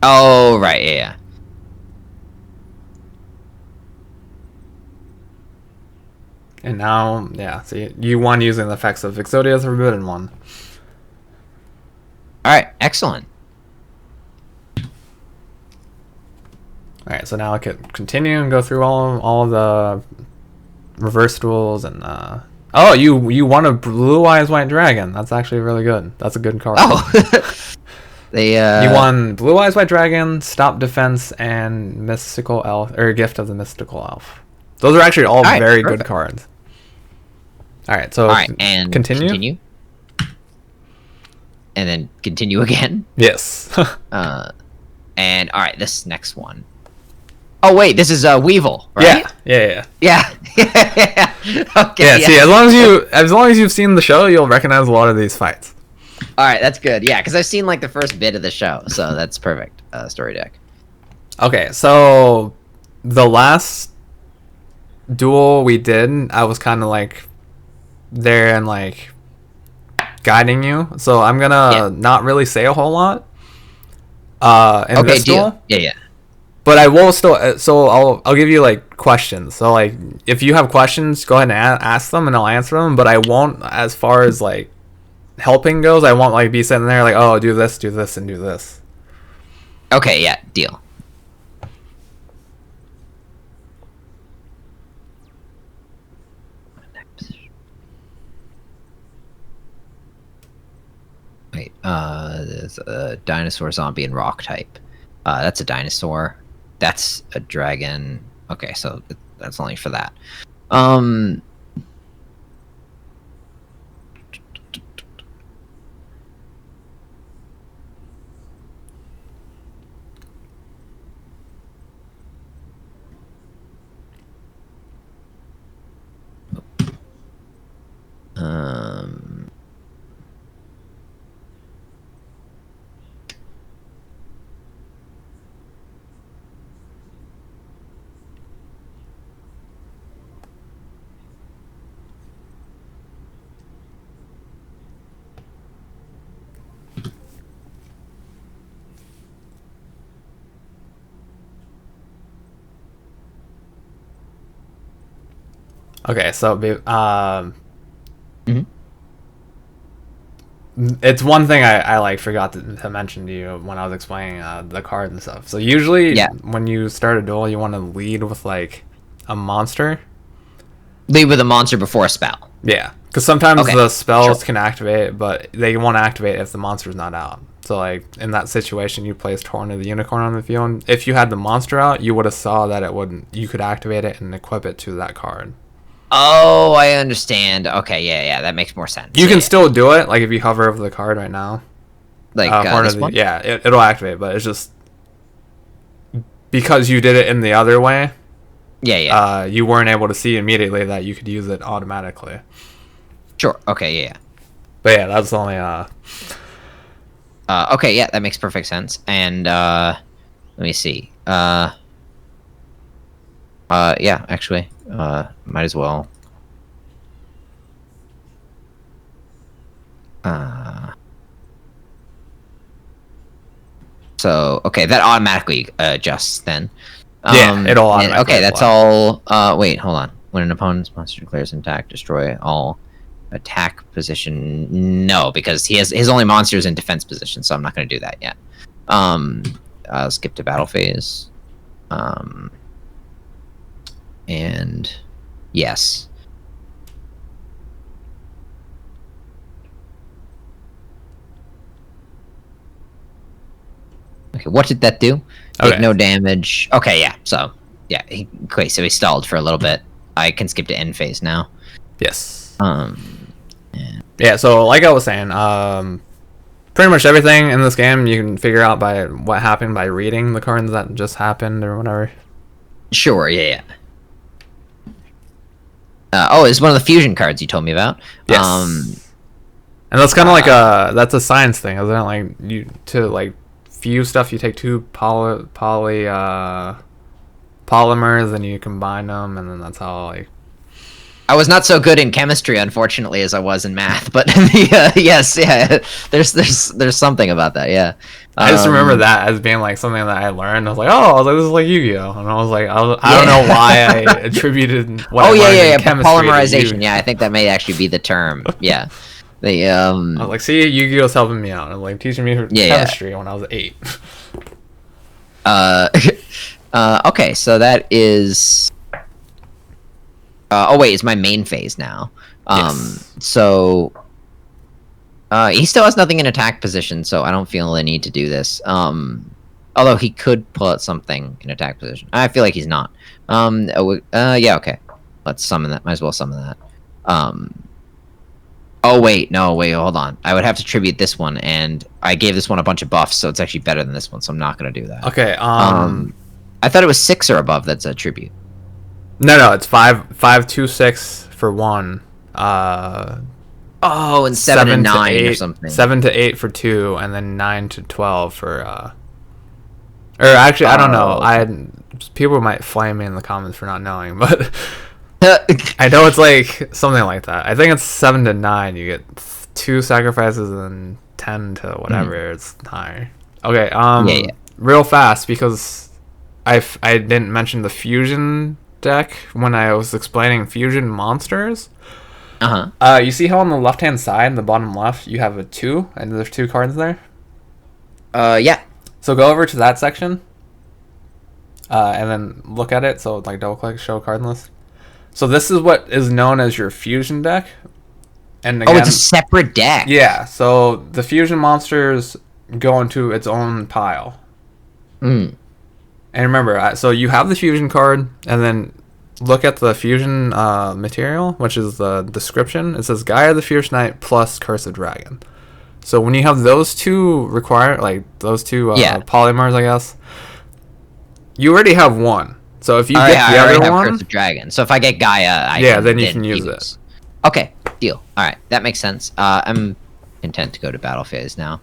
Oh right, yeah. And now, yeah, see, you won using the effects of Exodia's Forbidden One. All right, excellent. All right, so now I can continue and go through all of the reverse duels and oh, you won a Blue Eyes White Dragon. That's actually really good. That's a good card. Oh, you won Blue Eyes White Dragon, Stop Defense, and Mystical Elf or Gift of the Mystical Elf. Those are actually all very good cards. All right, so and continue. And then continue again. Yes. And all right, this next one. Oh wait, this is Weevil, right? Yeah. Okay. Yeah. See, as long as you've seen the show, you'll recognize a lot of these fights. All right, that's good. Yeah, because I've seen like the first bit of the show, so that's perfect. Story deck. Okay, so the last duel we did, I was kind of like there and like guiding you, so I'm gonna not really say a whole lot. In this duel. Yeah. But I will still. So I'll give you like questions. So like if you have questions, go ahead and ask them, and I'll answer them. But I won't as far as like helping goes, I won't like be sitting there like, oh, do this, and do this. Okay, yeah, deal. Wait, there's a dinosaur, zombie, and rock type. That's a dinosaur. That's a dragon. Okay, so that's only for that. Okay, so Mhm. it's one thing I like forgot to mention to you when I was explaining the card and stuff. So usually, Yeah. when you start a duel, you want to lead with like a monster. Lead with a monster before a spell. Yeah, because sometimes Okay, the spells sure. can activate, but they won't activate if the monster's not out. So like in that situation, you place Torn of the Unicorn on the field. If you had the monster out, you would have saw that it would. You could activate it and equip it to that card. Oh, I understand. Okay, yeah, that makes more sense. You can Yeah. still do it, like if you hover over the card right now. Like Horn this of the, one. yeah, it'll activate, but it's just because you did it in the other way. Yeah. You weren't able to see immediately that you could use it automatically. Sure. Okay. Yeah. But yeah, that's only Okay. Yeah, that makes perfect sense. And let me see. Yeah. Actually, might as well. So okay, that automatically adjusts then. Yeah, it'll automatically Okay, that's apply. all. Wait, hold on. When an opponent's monster declares an attack, destroy all attack position. No, because his only monster is in defense position, so I'm not going to do that yet. I'll skip to battle phase. And yes. Okay, what did that do? Take Okay. no damage. Okay, yeah. So yeah, okay, so he stalled for a little bit. I can skip to end phase now. Yes. Um, Yeah. So like I was saying, pretty much everything in this game you can figure out by what happened by reading the cards that just happened or whatever. sure, yeah. Oh, it's one of the fusion cards you told me about. Yes. And that's kind of like that's a science thing, isn't it? Like you to like fuse stuff, you take two polymers and you combine them, and then that's how like. I was not so good in chemistry, unfortunately, as I was in math. But yes, yeah, there's something about that. Yeah, I just remember that as being like something that I learned. I was like, oh, I was like, this is like Yu-Gi-Oh, and I was like, I don't know why I attributed what I learned in chemistry to polymerization. Yu. Yeah, I think that may actually be the term. Yeah, the I was like, see, Yu-Gi-Oh's helping me out. I'm like teaching me chemistry when I was 8. Okay, so that is. Oh wait, it's my main phase now. Yes. So he still has nothing in attack position, so I don't feel the need to do this. Although he could pull out something in attack position. I feel like he's not. Yeah, okay. Let's summon that. Might as well summon that. Oh wait, no, wait, hold on. I would have to tribute this one, and I gave this one a bunch of buffs, so it's actually better than this one. So I'm not gonna do that. Okay. I thought it was 6 or above. That's a tribute. No, it's 5, 2, 6 for 1. Oh, and 7 and 9 8, or something. 7 to 8 for 2, and then 9 to 12 for Or actually, I don't know. People might flame me in the comments for not knowing, but I know it's like something like that. I think it's 7 to 9. You get 2 sacrifices and 10 to whatever. It's higher. Okay. Yeah. Real fast because I didn't mention the fusion deck when I was explaining fusion monsters. You see how on the left-hand side, the bottom left, you have a 2, and there's 2 cards there? Yeah. So go over to that section, and then look at it. So like double-click, show card list. So this is what is known as your fusion deck. And again, it's a separate deck. Yeah, so the fusion monsters go into its own pile. Mm. And remember, so you have the fusion card, and then look at the fusion material, which is the description. It says Gaia the Fierce Knight plus Curse of Dragon. So when you have those two those two polymers, I guess, you already have one. So if you get the other one, Curse of Dragon. So if I get Gaia, then you can use it. Okay, deal. All right, that makes sense. I'm content to go to battle phase now.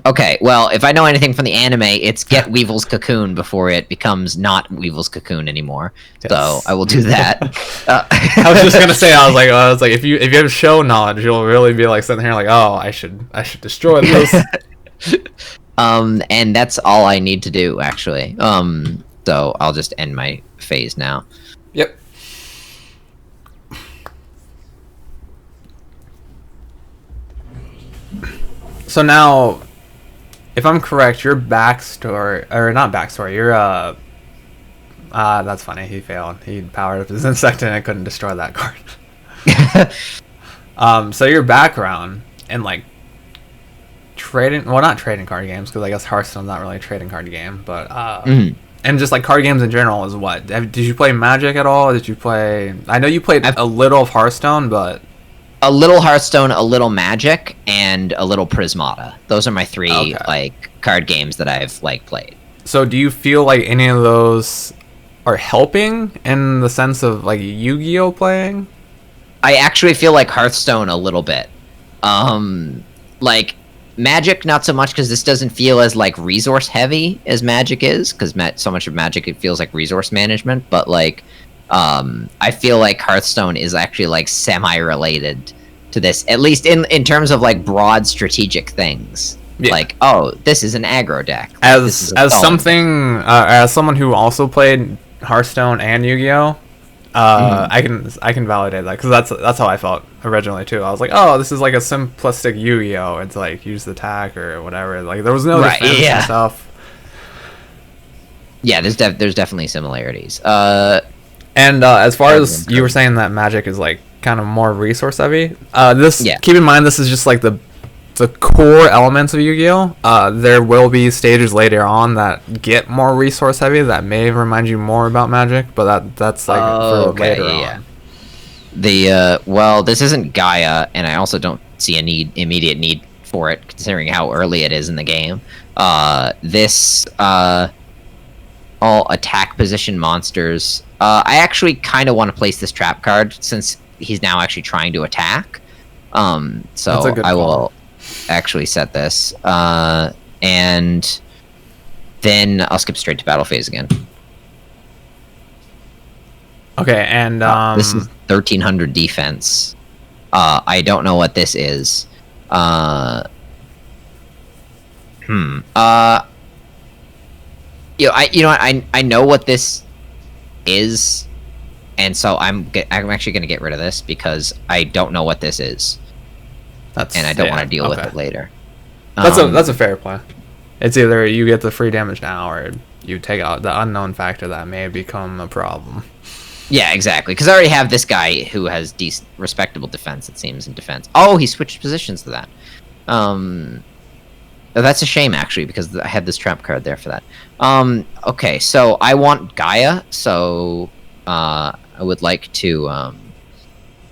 Okay, well, if I know anything from the anime, it's get Weevil's Cocoon before it becomes not Weevil's Cocoon anymore. Yes. So I will do that. I was just gonna say, I was like, if you have show knowledge, you'll really be like sitting here like, oh, I should destroy this. And that's all I need to do actually. So I'll just end my phase now. Yep. So now, if I'm correct, your backstory, or not backstory, your that's funny. He failed. He powered up his insect and I couldn't destroy that card. So your background in like trading, well, not trading card games, because I guess Hearthstone's not really a trading card game, but and just like card games in general is what? Did you play Magic at all? Did you play? I know you played a little of Hearthstone, but. A little Hearthstone, a little Magic, and a little Prismata. Those are my 3 like card games that I've like played. So do you feel like any of those are helping in the sense of like Yu-Gi-Oh playing? I actually feel like Hearthstone a little bit. Like Magic not so much, because this doesn't feel as like resource heavy as Magic is, because so much of Magic it feels like resource management, but like I feel like Hearthstone is actually like semi-related to this, at least in terms of like broad strategic things. Yeah. Like, oh, this is an aggro deck. As someone who also played Hearthstone and Yu-Gi-Oh, I can validate that, because that's how I felt originally too. I was like, oh, this is like a simplistic Yu-Gi-Oh. It's like use the attack or whatever. Like there was no defense and stuff. Yeah, there's definitely similarities. And as far as you were saying that Magic is like kind of more resource heavy, keep in mind this is just like the core elements of Yu-Gi-Oh. There will be stages later on that get more resource heavy that may remind you more about Magic, but that's like for later on. Well, this isn't Gaia, and I also don't see immediate need for it considering how early it is in the game. All attack position monsters. I actually kind of want to place this trap card since he's now actually trying to attack. So I will actually set this. And then I'll skip straight to battle phase again. Okay, and this is 1300 defense. I don't know what this is. I know what this is, and so I'm actually going to get rid of this because I don't know what this is, and I don't want to deal with it later. That's a fair plan. It's either you get the free damage now, or you take out the unknown factor that may become a problem. Yeah, exactly. Because I already have this guy who has respectable defense. It seems in defense. Oh, he switched positions to that. That's a shame, actually, because I had this trap card there for that. Okay, so I want Gaia, so I would like to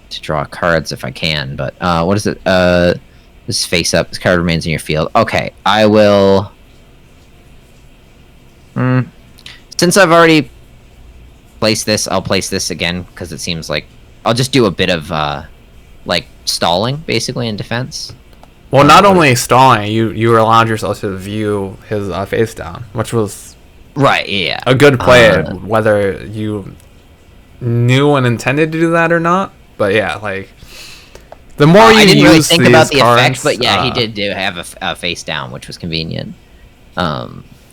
draw cards if I can, but what is it? This is face up. This card remains in your field. Okay, I will... Since I've already placed this, I'll place this again, because it seems like... I'll just do a bit of, like, stalling, basically, in defense. Well, not only stalling, you allowed yourself to view his face down, which was a good play, whether you knew and intended to do that or not. But yeah, like the more you I didn't use really think these about the cards, effect, but yeah, he did have a face down, which was convenient.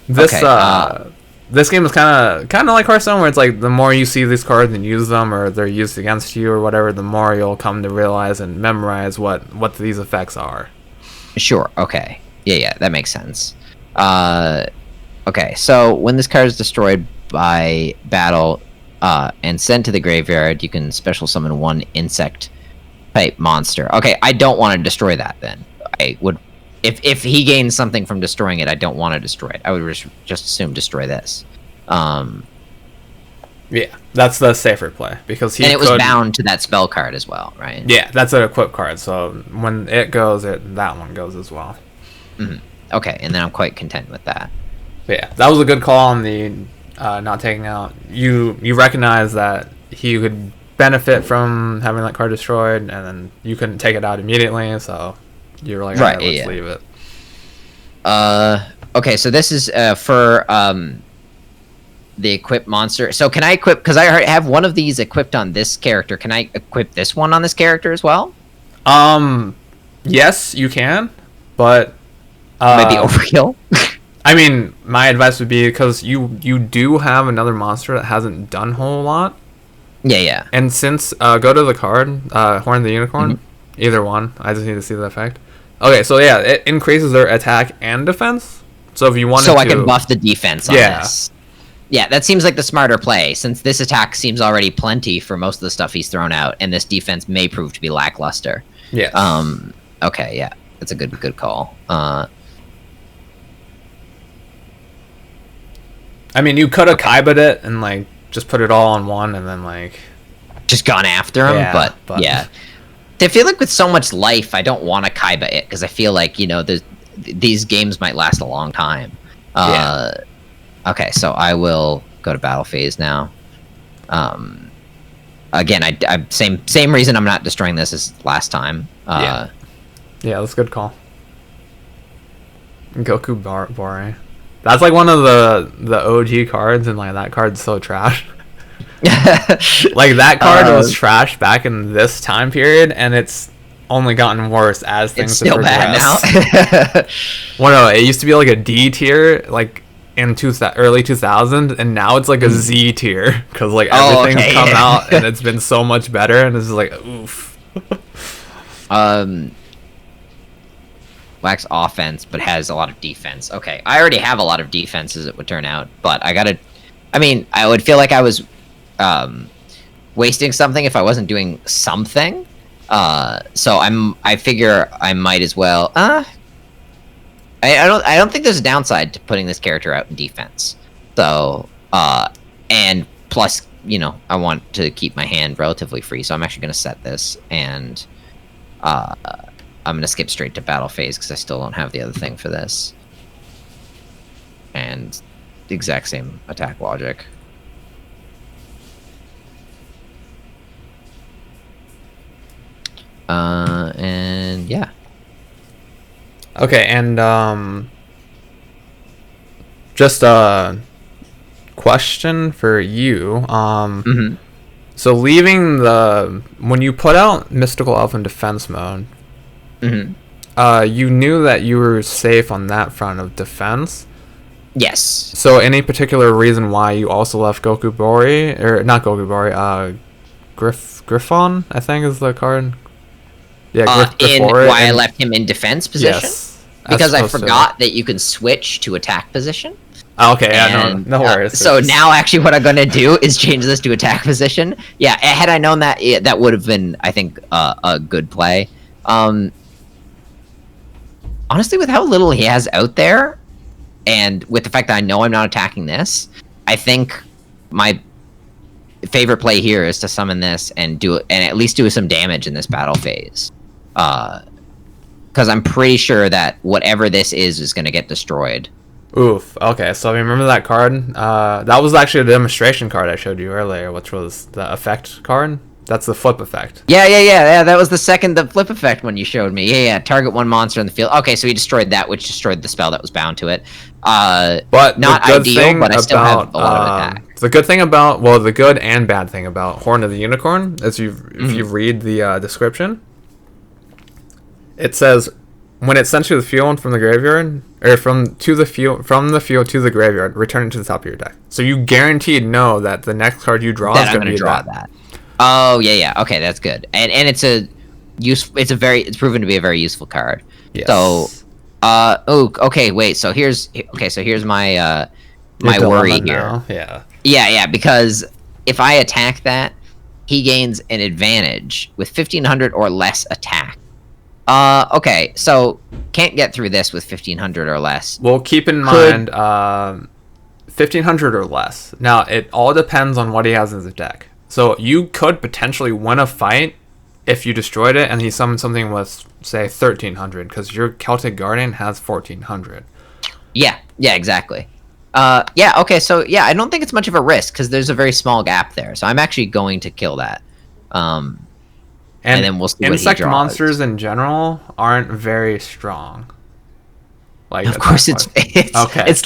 This Okay. this game is kind of like Hearthstone, where it's like the more you see these cards and use them, or they're used against you or whatever, the more you'll come to realize and memorize what these effects are. Sure. Okay. Yeah, that makes sense. Okay. So when this card is destroyed by battle and sent to the graveyard, you can special summon one insect type monster. Okay, I don't want to destroy that then. I would, if he gains something from destroying it, I don't want to destroy it. I would just assume destroy this. Yeah, that's the safer play because he and it was bound to that spell card as well, right? Yeah, that's an equip card. So when it goes, that one goes as well. Mm-hmm. Okay, and then I'm quite content with that. But yeah, that was a good call on the not taking out. You recognize that he could benefit from having that card destroyed, and then you couldn't take it out immediately, so you were like, right, let's leave it. Okay, so this is for the equip monster. So can I equip, because I have one of these equipped on this character, can I equip this one on this character as well? Yes, you can, but maybe overkill. I mean, my advice would be, because you do have another monster that hasn't done a whole lot. Yeah. And since go to the card, Horn of the Unicorn, either one. I just need to see the effect. Okay, so yeah, it increases their attack and defense. So if you wanted to, I can buff the defense on this. Yeah, that seems like the smarter play, since this attack seems already plenty for most of the stuff he's thrown out, and this defense may prove to be lackluster. Yeah. Okay, yeah, that's a good call. I mean, you could have Kaiba'd it and like just put it all on one, and then like just gone after him. But yeah, I feel like with so much life, I don't want to Kaiba it because I feel like these games might last a long time. Okay, so I will go to battle phase now. Again, I same reason I'm not destroying this as last time. Yeah, that's a good call. Goku Bore. That's like one of the OG cards, and like that card's so trash. Like that card was trash back in this time period, and it's only gotten worse as things have progressed. It's still bad now. Well, no, it used to be like a D tier, like in early 2000s, and now it's like a Z tier because like everything's come out and it's been so much better, and it's just like oof. Lacks offense but has a lot of defense. Okay, I already have a lot of defense as it would turn out, but I would feel like I was wasting something if I wasn't doing something. So I figure I might as well. I don't think there's a downside to putting this character out in defense. So and plus, I want to keep my hand relatively free, so I'm actually going to set this, and I'm going to skip straight to battle phase because I still don't have the other thing for this. And the exact same attack logic. And yeah. Okay, and just a question for you. So leaving when you put out Mystical Elf in defense mode, you knew that you were safe on that front of defense. Yes. So any particular reason why you also left Goku Bori, or not Goku Bori, Griffon, I think is the card. Yeah, why I left him in defense position? Yes. Because I forgot that you can switch to attack position. Okay, yeah, no worries. So now, actually, what I'm going to do is change this to attack position. Yeah, had I known that, that would have been, I think, a good play. Honestly, with how little he has out there, and with the fact that I know I'm not attacking this, I think my favorite play here is to summon this and at least do some damage in this battle phase. Because I'm pretty sure that whatever this is going to get destroyed. Oof. Okay, so remember that card? That was actually a demonstration card I showed you earlier, which was the effect card. That's the flip effect. Yeah. That was the flip effect one you showed me. Yeah. Target one monster in the field. Okay, so he destroyed that, which destroyed the spell that was bound to it. But not ideal, but I still have a lot of attack. The good thing about, the good and bad thing about Horn of the Unicorn is if you read the description, it says when it's sent to the field from the graveyard, or from the field to the graveyard, return it to the top of your deck. So you guaranteed know that the next card you draw is going to be draw that. Oh yeah. Okay, that's good. And it's it's proven to be a very useful card. Yes. So, okay, wait. So here's my my worry here. Now. Yeah. Yeah, because if I attack that, he gains an advantage with 1500 or less attack. Okay, so can't get through this with 1500 or less. Well, keep in mind, 1500 or less. Now, it all depends on what he has in his deck. So you could potentially win a fight if you destroyed it and he summoned something with, say, 1300, because your Celtic Guardian has 1400. Yeah, exactly. Yeah, okay, so yeah, I don't think it's much of a risk because there's a very small gap there. So I'm actually going to kill that. And then we'll see what insect he draws. monsters in general aren't very strong. Like, of course, it's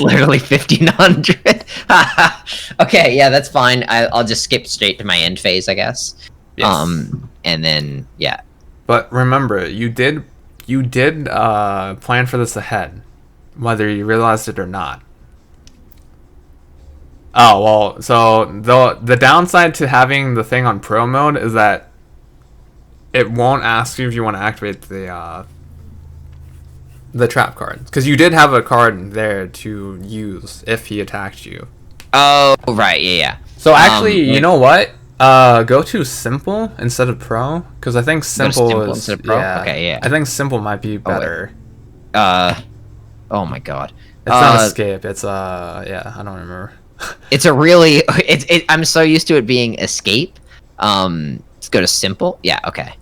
literally 1500. Okay, yeah, that's fine. I'll just skip straight to my end phase, I guess. Yes. And then yeah. But remember, you did plan for this ahead, whether you realized it or not. Oh well, so the downside to having the thing on pro mode is that it won't ask you if you want to activate the trap card, because you did have a card there to use if he attacked you. Oh right, yeah. So actually, you know what? Go to simple instead of pro, because I think simple is instead of pro? Yeah. Okay, yeah. I think simple might be better. Oh my god. It's not escape. It's yeah, I don't remember. It's a really I'm so used to it being escape. Let's go to simple. Yeah, okay.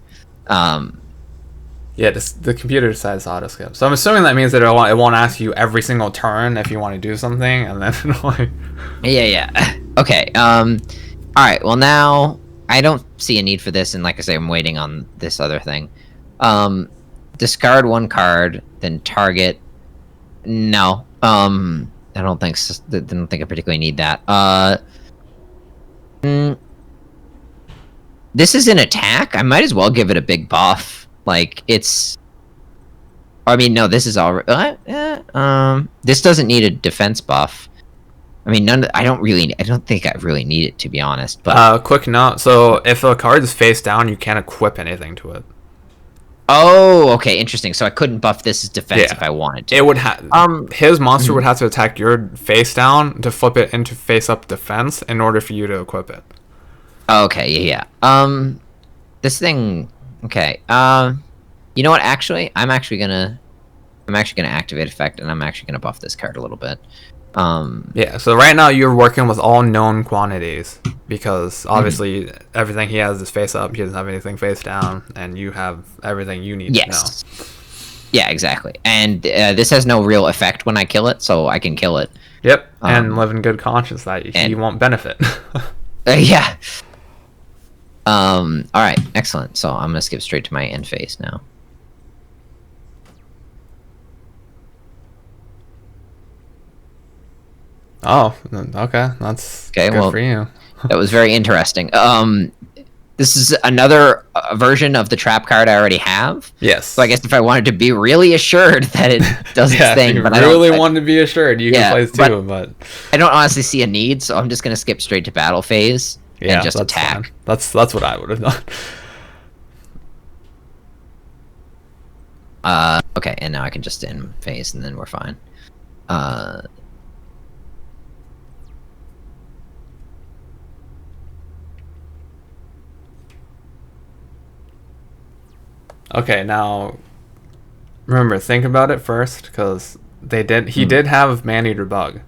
Yeah, the computer decides auto skip. So I'm assuming that means that it won't ask you every single turn if you want to do something, and then like. Yeah. Okay. All right. Well, now I don't see a need for this, and like I say, I'm waiting on this other thing. Discard one card, then target. No. I don't think I particularly need that. This is an attack. I might as well give it a big buff. Like it's. I mean, no. This is all. This doesn't need a defense buff. I mean, I don't think I really need it, to be honest. But quick note. So if a card is face down, you can't equip anything to it. Oh, okay, interesting. So I couldn't buff this as defense if I wanted to. It would have. His monster would have to attack your face down to flip it into face up defense in order for you to equip it. Okay, yeah. This thing. Okay. You know what? Actually, I'm actually gonna activate effect, and I'm actually gonna buff this card a little bit. Yeah. So right now you're working with all known quantities, because obviously everything he has is face up. He doesn't have anything face down, and you have everything you need to know. Yeah, exactly. And this has no real effect when I kill it, so I can kill it. Yep. And live in good conscience that he won't benefit. Yeah. All right. Excellent. So I'm gonna skip straight to my end phase now. Oh, okay. That's good for you. That was very interesting. This is another version of the trap card I already have. Yes. So I guess if I wanted to be really assured that it does its thing, but I really want to be assured, you can play too, but I don't honestly see a need, so I'm just gonna skip straight to battle phase and just attack. Fine. That's what I would have done. Okay, and now I can just end phase, and then we're fine. Okay, now remember, think about it first, because he did have Maneater Bug,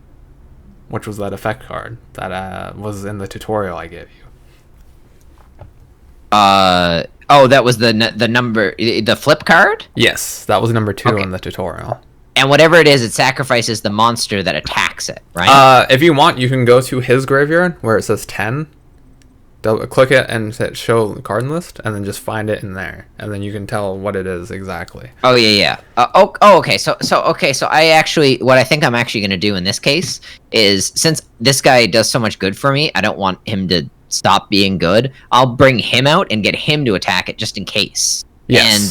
which was that effect card that was in the tutorial I gave you. Oh, that was the number, the flip card? Yes, that was number 2 in the tutorial. And whatever it is, it sacrifices the monster that attacks it, right? If you want, you can go to his graveyard where it says 10. Click it and hit show card list, and then just find it in there, and then you can tell what it is exactly. Oh yeah. Okay. So I actually, what I think I'm actually gonna do in this case is, since this guy does so much good for me, I don't want him to stop being good. I'll bring him out and get him to attack it just in case. Yes. And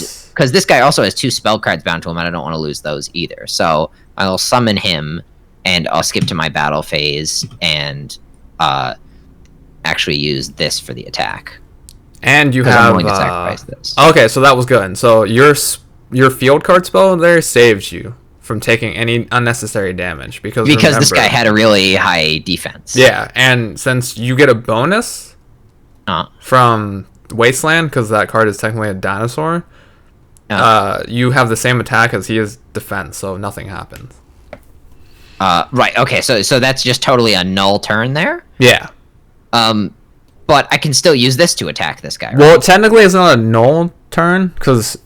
because this guy also has 2 spell cards bound to him, and I don't want to lose those either. So I'll summon him, and I'll skip to my battle phase, and actually use this for the attack. And you 'Cause I'm have willing to sacrifice this. Okay, so that was good. So your field card spell there saves you from taking any unnecessary damage because this guy had a really high defense. Yeah, and since you get a bonus from Wasteland, because that card is technically a dinosaur, you have the same attack as he is defense, so nothing happens. Right. Okay. So that's just totally a null turn there. Yeah. But I can still use this to attack this guy. Right? Well, technically, it's not a null turn because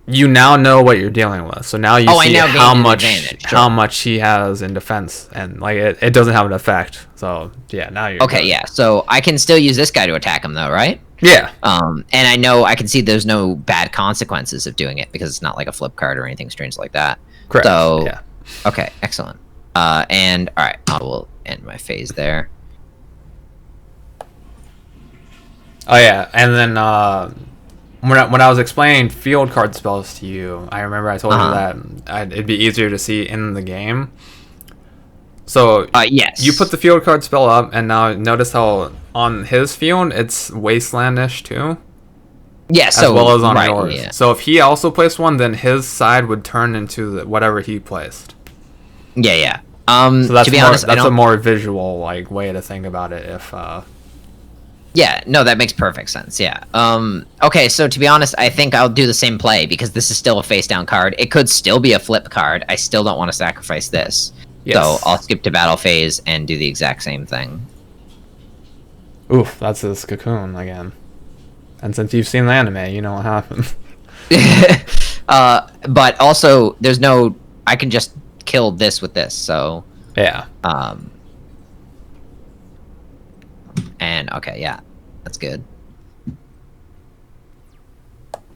you now know what you're dealing with. So now you see how much he has in defense, and like it doesn't have an effect. So yeah, now you're okay. Good. Yeah. So I can still use this guy to attack him, though, right? Yeah. And I know I can see there's no bad consequences of doing it because it's not like a flip card or anything strange like that. Correct. So yeah. Okay. Excellent. And all right, I will end my phase there. Oh yeah, and then when I was explaining field card spells to you, I remember I told you that it'd be easier to see in the game. So yes, you put the field card spell up, and now notice how on his field it's wastelandish too. Yeah, as well as on right, yours. Yeah. So if he also placed one, then his side would turn into whatever he placed. Yeah, yeah. So that's to be more, honest, that's a more visual like way to think about it. If yeah, no, that makes perfect sense. Yeah. Okay, so to be honest, I think I'll do the same play because this is still a face down card. It could still be a flip card. I still don't want to sacrifice this. Yes. So I'll skip to battle phase and do the exact same thing. Oof, that's his cocoon again. And since you've seen the anime, you know what happens. But also, there's no... I can just kill this with this, so... Yeah. And, okay, yeah. That's good.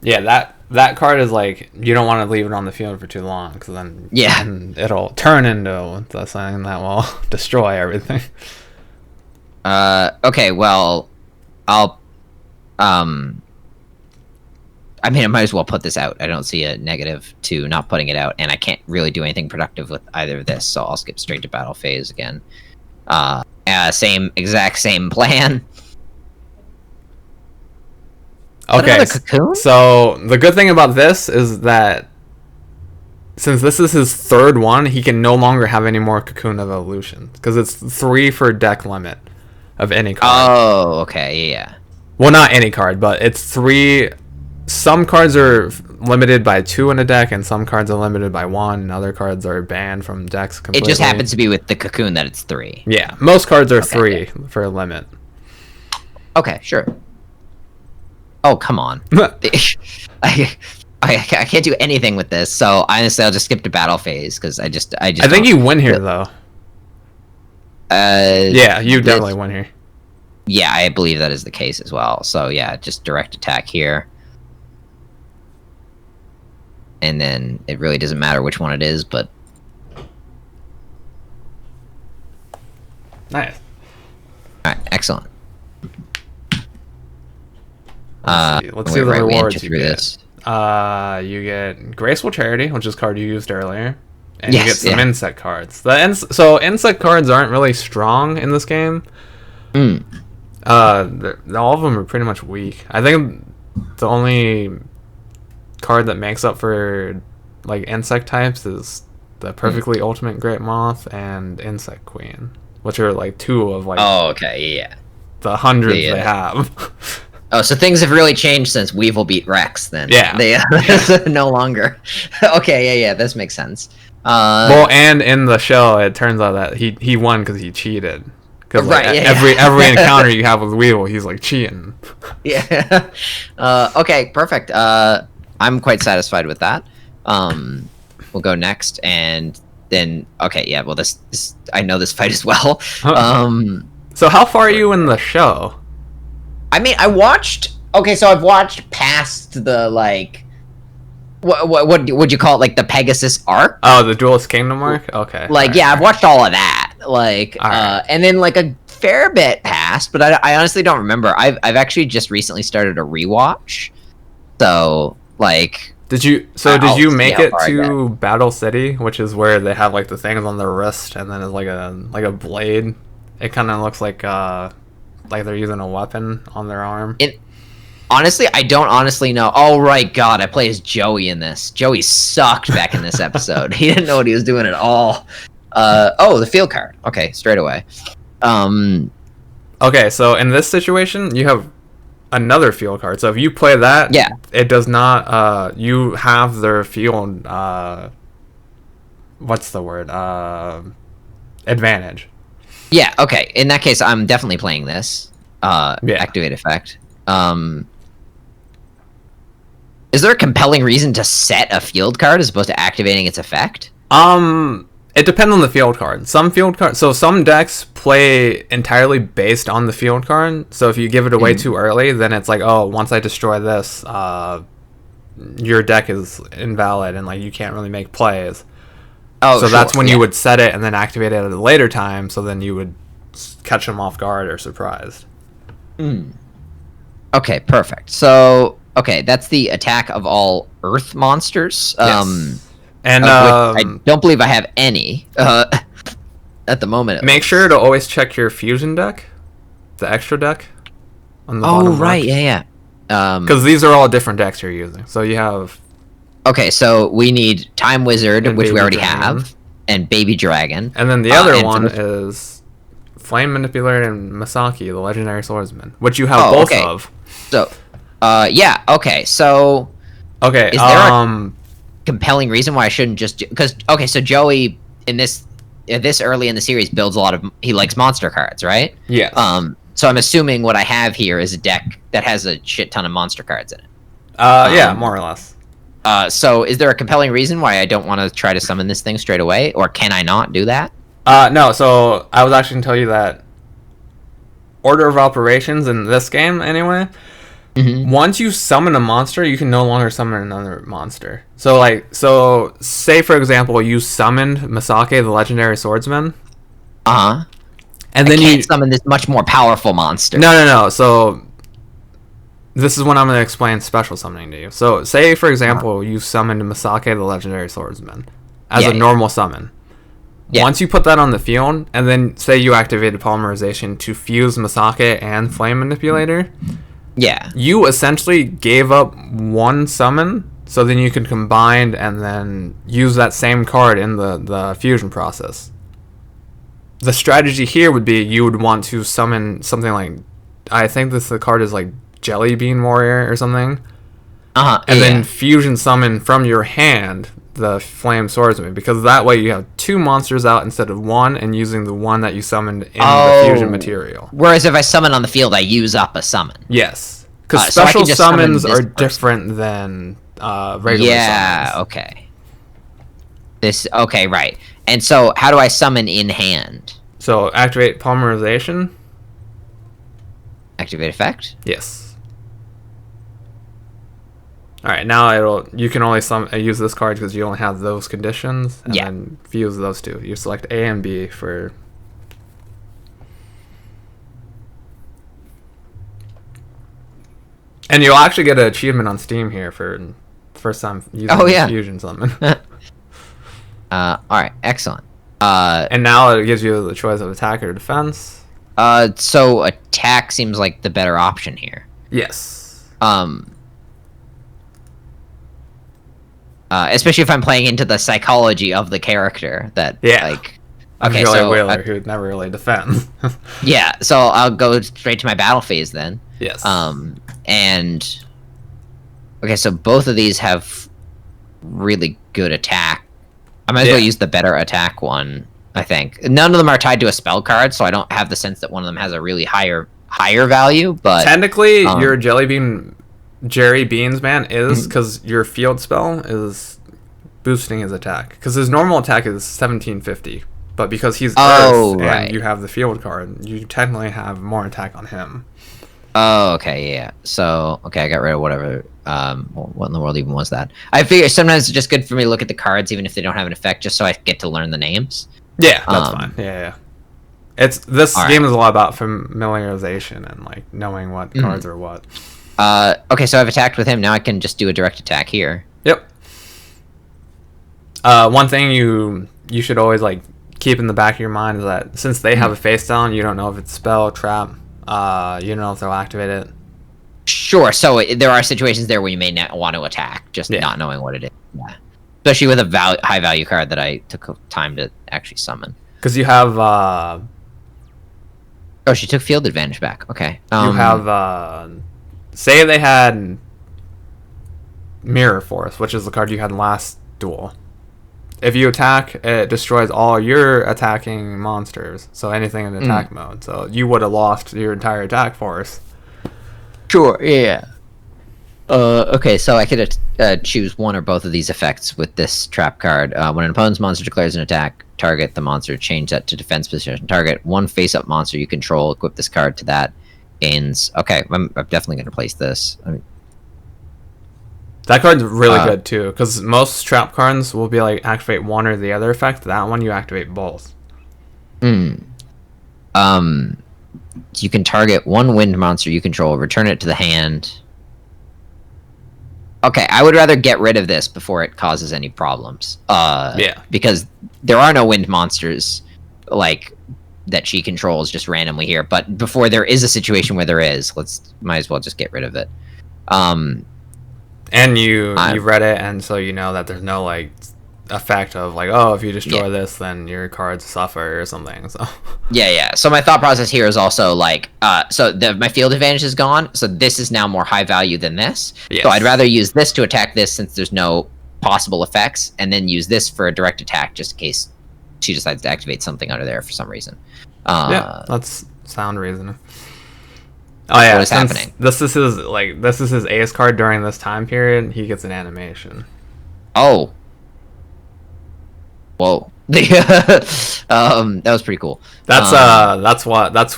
Yeah, that card is like... You don't want to leave it on the field for too long, because then... Yeah. It'll turn into the thing that will destroy everything. Okay, well... I'll... I mean, I might as well put this out. I don't see a negative to not putting it out, and I can't really do anything productive with either of this, so I'll skip straight to battle phase again. Exact same plan. Okay, so the good thing about this is that since this is his third one, he can no longer have any more Cocoon Evolutions, because it's 3 for deck limit of any card. Oh, okay, yeah. Well, not any card, but it's 3. Some cards are limited by 2 in a deck, and some cards are limited by 1, and other cards are banned from decks completely. It just happens to be with the Cocoon that it's 3. Yeah, most cards are 3 for a limit. Okay, sure. Oh, come on. I can't do anything with this, so honestly, I'll just skip to battle phase, because I just I think you win here, though. Yeah, you definitely win here. Yeah, I believe that is the case as well. So yeah, just direct attack here. And then it really doesn't matter which one it is, but... Nice. Alright, excellent. Let's see the rewards you get. You get Graceful Charity, which is a card you used earlier. And you get some insect cards. So insect cards aren't really strong in this game. All of them are pretty much weak. I think the only card that makes up for like insect types is the Perfectly Ultimate Great Moth and Insect Queen, which are like 2 of like the hundreds they have. Oh, so things have really changed since Weevil beat Rex then. Yeah. They no longer. Okay, yeah, this makes sense. Well, and in the show, it turns out that he won because he cheated. Because every encounter you have with Weevil, he's like cheating. Yeah. Okay, perfect. I'm quite satisfied with that. We'll go next, and then okay, well this I know this fight as well. So how far are you in the show? I mean, I've watched past the like. What would you call it? Like the Pegasus arc? Oh, the Duelist Kingdom arc. Okay. Like, yeah, I've watched all of that. Like, and then like a fair bit passed, but I honestly don't remember. I've actually just recently started a rewatch, so Like, Did you I'll did you see make how it far I to Battle City, which is where they have like the things on their wrist and then it's like a blade? It kind of looks like they're using a weapon on their arm. honestly, I don't honestly know. Oh, right, God, I play as Joey in this. Joey sucked back in this episode. He didn't know what he was doing at all. Oh, the field card. Okay, straight away. Okay, so in this situation, you have another field card. So if you play that, Yeah. it does not. You have their field. What's the word? Advantage. Yeah, okay. In that case, I'm definitely playing this. Activate effect. Is there a compelling reason to set a field card as opposed to activating its effect? It depends on the field card. Some field cards, so some decks play entirely based on the field card. So if you give it away too early, then it's like, oh, once I destroy this, your deck is invalid and like you can't really make plays. Oh, so sure, that's when you would set it and then activate it at a later time. So then you would catch them off guard or surprised. Okay, perfect. So, okay, that's the attack of all Earth monsters. Yes. And I don't believe I have any at the moment. Make sure to always check your fusion deck, the extra deck. On the bottom right, left. yeah. Because these are all different decks you're using. So you have. Okay, so we need Time Wizard, And which we Baby already Dragon. have, and Baby Dragon. And then the other and one for is Flame Manipulator and Masaki, the Legendary Swordsman, which you have both okay. of. So, yeah, okay, so Okay, is there a compelling reason why I shouldn't just because okay, so Joey in this early in the series builds a lot of he likes monster cards, right? Yes. So I'm assuming what I have here is a deck that has a shit ton of monster cards in it. Yeah, more or less. So is there a compelling reason why I don't want to try to summon this thing straight away, or can I not do that? No, so I was actually going to tell you that order of operations in this game, anyway, once you summon a monster, you can no longer summon another monster. So say, for example, you summoned Masake, the Legendary Swordsman. Uh-huh. And then I can't summon this much more powerful monster. No. So this is when I'm going to explain special summoning to you. So say, for example, you summoned Masake, the Legendary Swordsman, as a normal summon. Yeah. Once you put that on the field, and then say you activated Polymerization to fuse Masake and Flame Manipulator, you essentially gave up one summon, so then you can combine and then use that same card in the fusion process. The strategy here would be you would want to summon something like, I think the card is like Jelly Bean Warrior or something, and then fusion summon from your hand the Flame Swordsman, because that way you have two monsters out instead of one, and using the one that you summoned in the fusion material. Whereas if I summon on the field, I use up a summon. Yes, because special summons are different than regular summons. Yeah, okay. Okay, right. And so how do I summon in hand? So activate Polymerization. Activate effect? Yes. Alright, now you can only use this card because you only have those conditions, and then fuse those two. You select A and B for... And you'll actually get an achievement on Steam here for first time using Fusion Summon. Alright, excellent. And now it gives you the choice of attack or defense. So attack seems like the better option here. Yes. Especially if I'm playing into the psychology of the character like... Okay, so Whaler, who never really defends. Yeah, so I'll go straight to my battle phase then. Yes. And... Okay, so both of these have really good attack. I might as well use the better attack one, I think. None of them are tied to a spell card, so I don't have the sense that one of them has a really higher value, but... Technically, your Jerry Beans man is, because your field spell is boosting his attack. Because his normal attack is 1750, but because he's Earth and you have the field card, you technically have more attack on him. Oh, okay, yeah. So, okay, I got rid of whatever. What in the world even was that? I figure sometimes it's just good for me to look at the cards, even if they don't have an effect, just so I get to learn the names. Yeah, that's fine. Yeah. This game is a lot about familiarization and like knowing what cards are what. Okay, so I've attacked with him. Now I can just do a direct attack here. Yep. One thing you should always like keep in the back of your mind is that since they have a face down, you don't know if it's spell, trap. You don't know if they'll activate it. Sure. So there are situations there where you may not want to attack, just not knowing what it is. Yeah. Especially with a high value card that I took time to actually summon. Because you have. Oh, she took field advantage back. Okay. You have. Say they had Mirror Force, which is the card you had in last duel. If you attack, it destroys all your attacking monsters. So anything in attack mode. So you would have lost your entire attack force. Sure, yeah. Okay, so I could choose one or both of these effects with this trap card. When an opponent's monster declares an attack, target the monster, change that to defense position. Target one face-up monster you control, equip this card to that. Gains. Okay, I'm definitely going to place this. That card's really good too, because most trap cards will be like activate one or the other effect. That one you activate both. You can target one wind monster you control, return it to the hand. Okay, I would rather get rid of this before it causes any problems. Yeah. Because there are no wind monsters like that she controls just randomly here. But before there is a situation where there is, might as well just get rid of it. And you read it, and so you know that there's no like effect of like, oh, if you destroy this, then your cards suffer or something. So yeah. So my thought process here is also like, so my field advantage is gone. So this is now more high value than this. Yes. So I'd rather use this to attack this since there's no possible effects, and then use this for a direct attack just in case she decides to activate something under there for some reason. Yeah, that's sound reasoning. Oh yeah, what is happening? This is his ace card during this time period. He gets an animation. Oh. Whoa. That was pretty cool. That's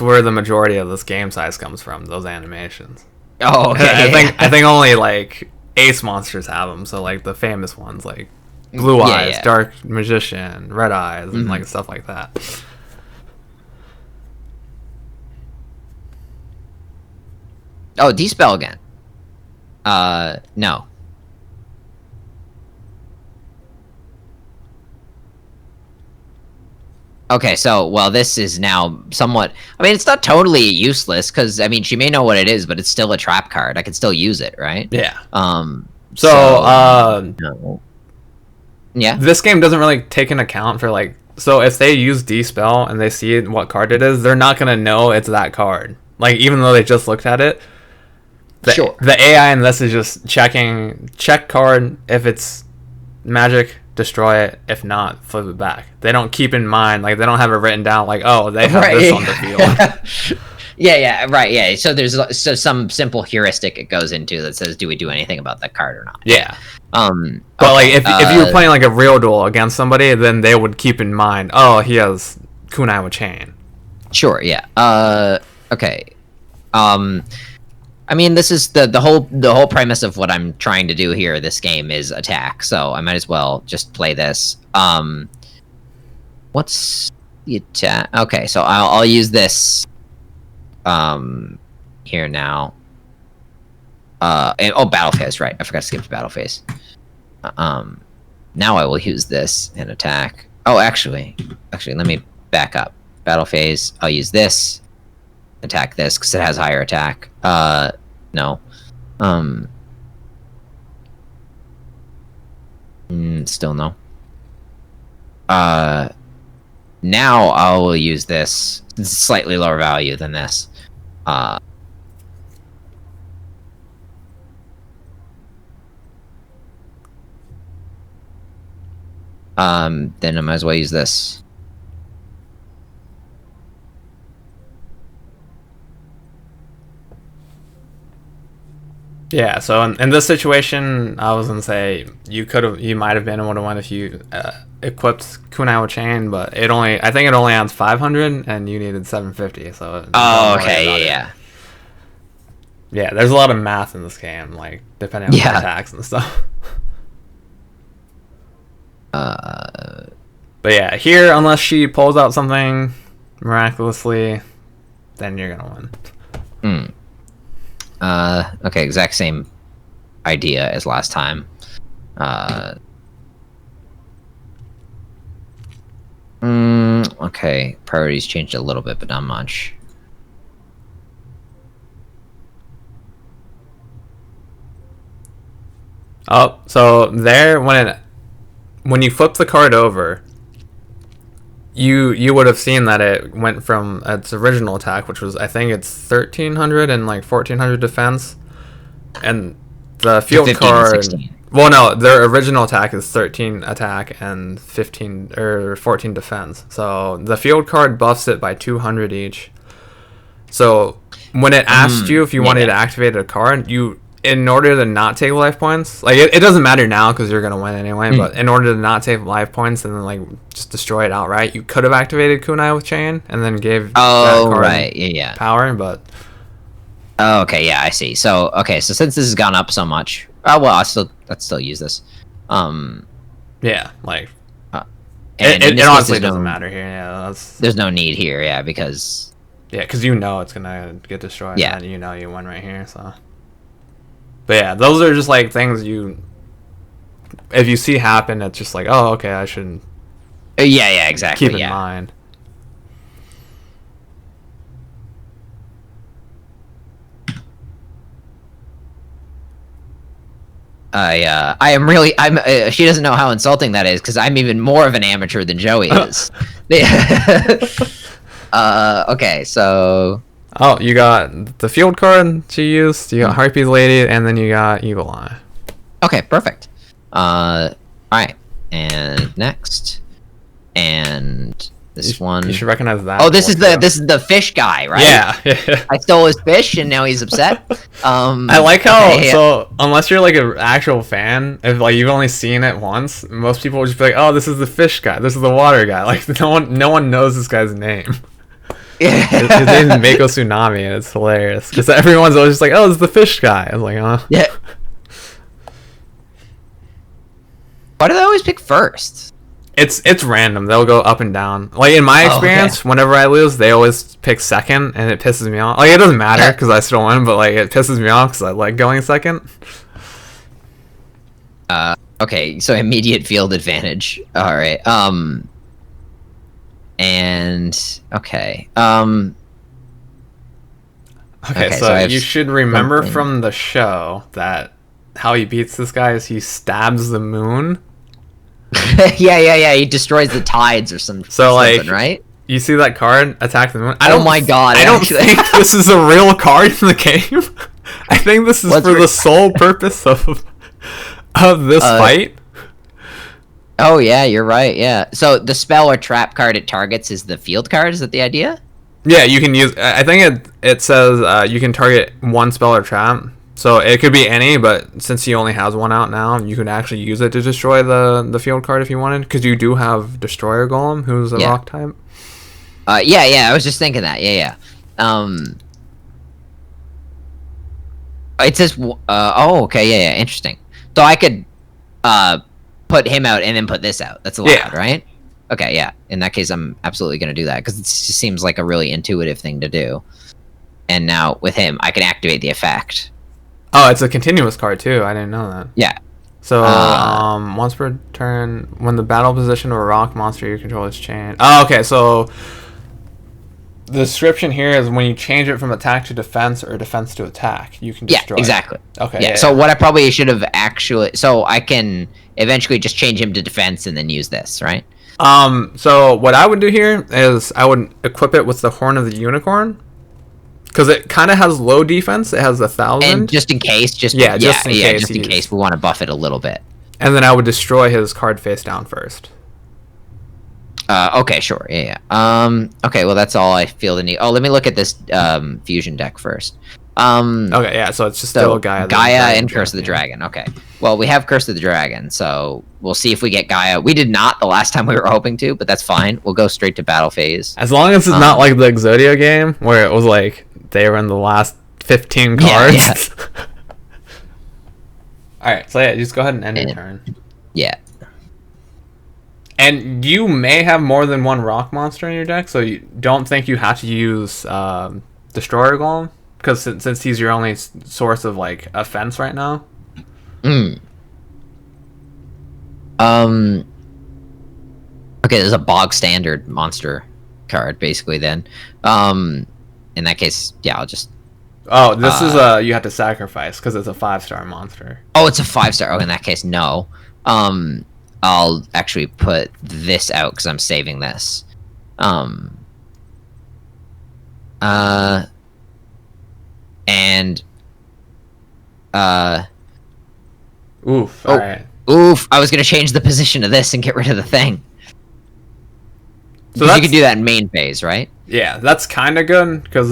where the majority of this game size comes from. Those animations. Oh, okay. I think only like ace monsters have them. So like the famous ones like Blue Eyes, Dark Magician, Red Eyes, and like stuff like that. Oh, Dispel again. No. Okay, so, well, this is now somewhat... I mean, it's not totally useless, because, I mean, she may know what it is, but it's still a trap card. I can still use it, right? Yeah. No. Yeah? This game doesn't really take into account for, like... So, if they use D-Spell and they see what card it is, they're not going to know it's that card. Like, even though they just looked at it. The AI in this is just check card. If it's magic, destroy it. If not, flip it back. They don't keep in mind, like, they don't have it written down, like, oh, they have this on the field. Yeah. So there's some simple heuristic it goes into that says, do we do anything about that card or not? Yeah. But like, if you were playing like a real duel against somebody, then they would keep in mind, oh, he has Kunai with Chain. Sure. Yeah. Okay. I mean, this is the whole premise of what I'm trying to do here. This game is attack, so I might as well just play this. What's the attack? Okay, so I'll use this. Here now. Battle phase, right? I forgot to skip to battle phase. Now I will use this and attack. Oh, actually, let me back up. Battle phase. I'll use this. Attack this because it has higher attack. No. Still no. Now I will use this. It's slightly lower value than this. Then I might as well use this. Yeah, so in this situation, I was gonna say you might have been able to win if you equipped Kunai with Chain, but I think it only adds 500, and you needed 750. So okay, yeah. Yeah, there's a lot of math in this game, like depending on the attacks and stuff. But yeah, here, unless she pulls out something miraculously, then you're gonna win. Okay, exact same idea as last time. Okay, priorities changed a little bit, but not much. Oh, so there, when you flip the card over, you would have seen that it went from its original attack, which was, I think it's 1300 and like 1400 defense, and the field 15 and card. 16. Well, no, their original attack is 13 attack and 15 or 14 defense. So the field card buffs it by 200 each. So when it asked you if you wanted to activate a card, in order to not take life points, like it doesn't matter now because you're gonna win anyway. But in order to not take life points and then like just destroy it outright, you could have activated Kunai with Chain and then gave that card power. But okay, yeah, I see. So so since this has gone up so much, I'd still use this. Yeah, like it honestly doesn't matter here. Yeah, there's no need here. Yeah, because it's gonna get destroyed. Yeah, and you win right here. So, but yeah, those are just like things if you see happen, it's just like, oh, okay, I should. Yeah, exactly. Keep in mind. She doesn't know how insulting that is because I'm even more of an amateur than Joey is. Okay, so. Oh, you got the field card she used, you got Harpy's Lady, and then you got Evil Eye. Okay, perfect. Alright, and next. And this one. You should recognize that. Oh, this is the fish guy, right? Yeah. I stole his fish, and now he's upset. I like how so unless you're like an actual fan, if like you've only seen it once, most people will just be like, "Oh, this is the fish guy. This is the water guy." Like no one knows this guy's name. His name is Mako Tsunami, and it's hilarious because everyone's always just like, "Oh, this is the fish guy." I was like, "Oh." Yeah. Why do they always pick first? It's random. They'll go up and down. Like in my experience, whenever I lose, they always pick second, and it pisses me off. Like it doesn't matter because I still win, but like it pisses me off because I like going second. Okay, so immediate field advantage. All right. And okay. Okay, so you should remember from the show that how he beats this guy is he stabs the moon. yeah. He destroys the tides or something, right? You see that card, Attack the Moon? Oh my god! I don't think this is a real card in the game. I think this is for the sole purpose of this fight. Oh yeah, you're right. Yeah. So the spell or trap card it targets is the field card. Is that the idea? Yeah, you can use. I think it says you can target one spell or trap. So it could be any, but since he only has one out now, you can actually use it to destroy the field card if you wanted, because you do have Destroyer Golem, who's a rock type. Yeah. I was just thinking that. Yeah. It says. Okay. Yeah. Interesting. So I could put him out and then put this out. That's allowed, right? Okay. Yeah. In that case, I'm absolutely gonna do that because it just seems like a really intuitive thing to do. And now with him, I can activate the effect. Oh, it's a continuous card too. I didn't know that. Yeah. So, once per turn, when the battle position of a rock monster you control is changed. Oh, okay. So, the description here is when you change it from attack to defense or defense to attack, you can destroy. Yeah, exactly. Okay. Yeah. So what I probably should have so I can eventually just change him to defense and then use this, right? So what I would do here is I would equip it with the Horn of the Unicorn. Because it kind of has low defense. It has 1,000. And just in case, just in case we want to buff it a little bit. And then I would destroy his card face down first. Okay, sure. Yeah. Okay, well, that's all I feel the need. Oh, let me look at this fusion deck first. Okay, yeah, so it's just still Gaia. Gaia and Curse of the Dragon. Okay. Well, we have Curse of the Dragon, so we'll see if we get Gaia. We did not the last time we were hoping to, but that's fine. We'll go straight to battle phase. As long as it's not like the Exodia game, where it was like they were in the last 15 cards. Yeah. Alright, so yeah, just go ahead and end your turn. Yeah. And you may have more than one rock monster in your deck, so you don't think you have to use Destroyer Golem. because since he's your only source of like offense right now. Okay, there's a bog standard monster card basically. Then, in that case, yeah, I'll just. Oh, this is you have to sacrifice because it's a 5-star monster. Oh, it's a 5-star. Oh, in that case, no. I'll actually put this out because I'm saving this. And Oof. Oh, All right. Oof! I was gonna change the position of this and get rid of the thing. So you can do that in main phase, right? Yeah, that's kind of good because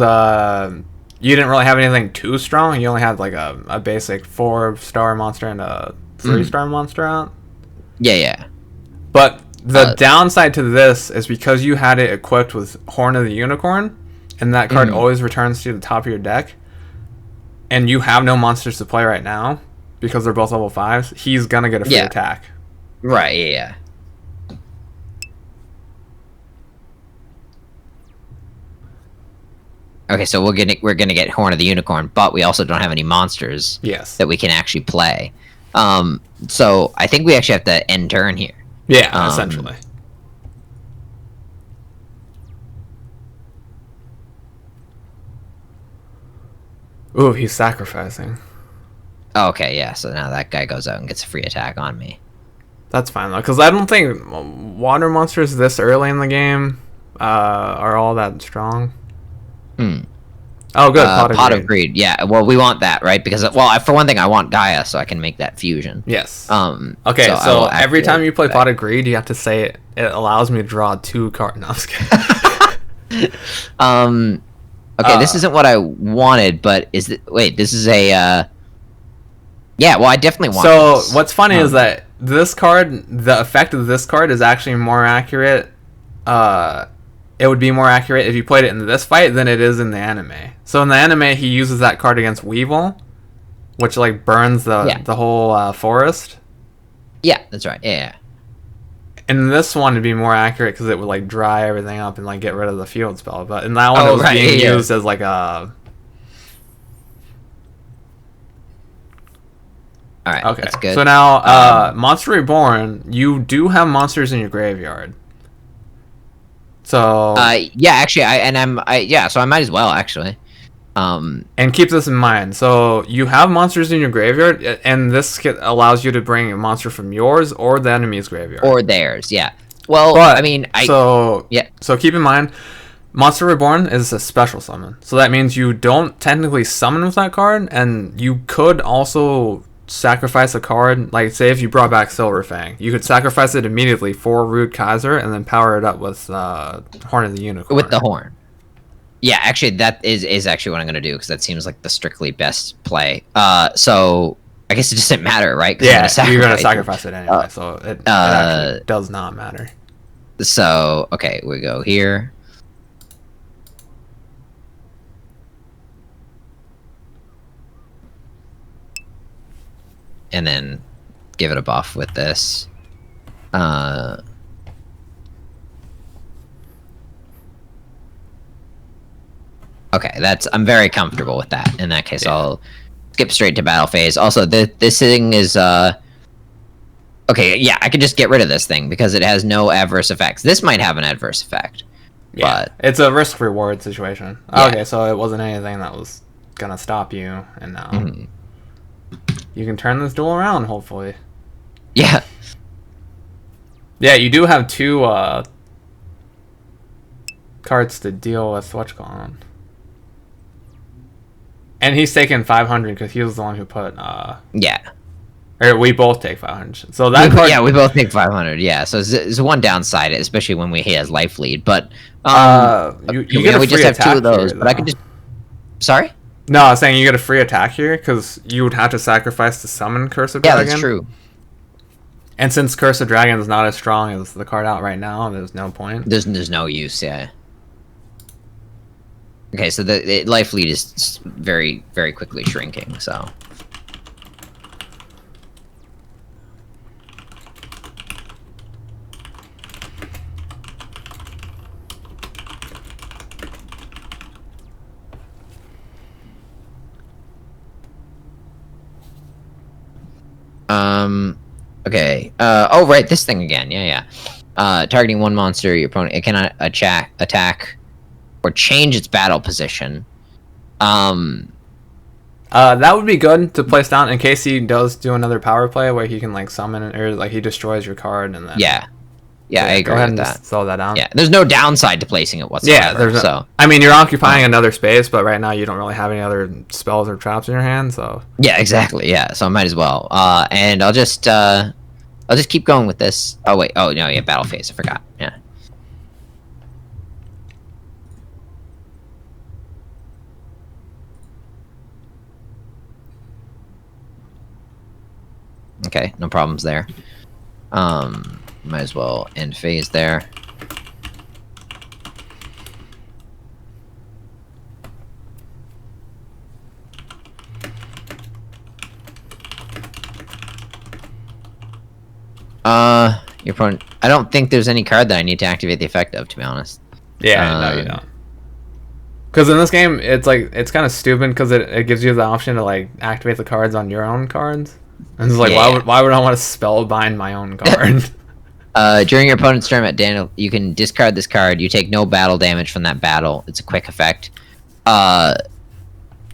you didn't really have anything too strong. You only had like a basic 4-star monster and a 3-star monster out. Yeah. But the downside to this is because you had it equipped with Horn of the Unicorn, and that card always returns to the top of your deck, and you have no monsters to play right now because they're both level 5s, he's gonna get a free attack. Right, yeah. Okay, so we're gonna get Horn of the Unicorn, but we also don't have any monsters that we can actually play. So I think we actually have to end turn here. Yeah, essentially. Ooh, he's sacrificing. Okay, yeah, so now that guy goes out and gets a free attack on me. That's fine, though, because I don't think water monsters this early in the game are all that strong. Oh, good. Pot of Greed. Yeah, well, we want that, right? Because, well, for one thing, I want Gaia, so I can make that fusion. Yes. Okay, so every time you play that. Pot of Greed, you have to say it allows me to draw 2 cards. No, I'm just kidding. Okay, this isn't what I wanted, but this is a, yeah, well, I definitely want this. So, what's funny is that this card, the effect of this card is actually more accurate, it would be more accurate if you played it in this fight than it is in the anime. So in the anime, he uses that card against Weevil, which like burns the whole forest. Yeah, that's right. Yeah. In this one, it'd be more accurate because it would like dry everything up and like get rid of the field spell. But in that one, it was being used as like a. All right. Okay. That's good. So now, Monster Reborn, you do have monsters in your graveyard. So yeah, actually, so I might as well actually. And keep this in mind. So you have monsters in your graveyard, and this allows you to bring a monster from yours or the enemy's graveyard or theirs. Yeah. Well, but, I mean, So keep in mind, Monster Reborn is a special summon. So that means you don't technically summon with that card, and you could also sacrifice a card, like say if you brought back Silverfang, you could sacrifice it immediately for Rude Kaiser and then power it up with Horn of the Unicorn. With the horn. Yeah, actually that is actually what I'm gonna do because that seems like the strictly best play. So I guess it doesn't matter, right? Yeah, you're gonna sacrifice it anyway, so it actually does not matter. So okay, we go here. And then give it a buff with this. Okay, I'm very comfortable with that. In that case, I'll skip straight to battle phase. Also, this thing is okay, yeah, I could just get rid of this thing because it has no adverse effects. This might have an adverse effect. Yeah, but it's a risk reward situation. Yeah. Okay, so it wasn't anything that was gonna stop you, and now you can turn this duel around, hopefully. Yeah. Yeah, you do have 2 cards to deal with what's going on. And he's taking 500 because he was the one who put yeah. Or we both take 500. So that card, yeah, we both take 500. Yeah, so there's one downside, especially when he has life lead. But you get we just have 2 of those. But I could just. Sorry. No, I was saying you get a free attack here because you would have to sacrifice to summon Curse of Dragon. Yeah, that's true. And since Curse of Dragon is not as strong as the card out right now, there's no point. There's no use, yeah. Okay, so the life lead is very, very quickly shrinking, so. Okay. Oh, right, this thing again. Yeah. Targeting one monster, your opponent it cannot attack, or change its battle position. That would be good to place down in case he does do another power play where he can like summon or like he destroys your card and then. Yeah, I agree go ahead with and that. throw that down. Yeah, there's no downside to placing it whatsoever. Yeah, so I mean, you're occupying another space, but right now you don't really have any other spells or traps in your hand, so. Yeah, exactly. Yeah, so I might as well. And I'll just keep going with this. Oh wait. Oh no. Yeah, battle phase. I forgot. Yeah. Okay, no problems there. Might as well end phase there. Your opponent. I don't think there's any card that I need to activate the effect of, to be honest. Yeah, no, you don't. Because in this game, it's like it's kind of stupid because it gives you the option to like activate the cards on your own cards. And it's like, why would I want to spellbind my own card? During your opponent's turn at Daniel, you can discard this card. You take no battle damage from that battle. It's a quick effect. And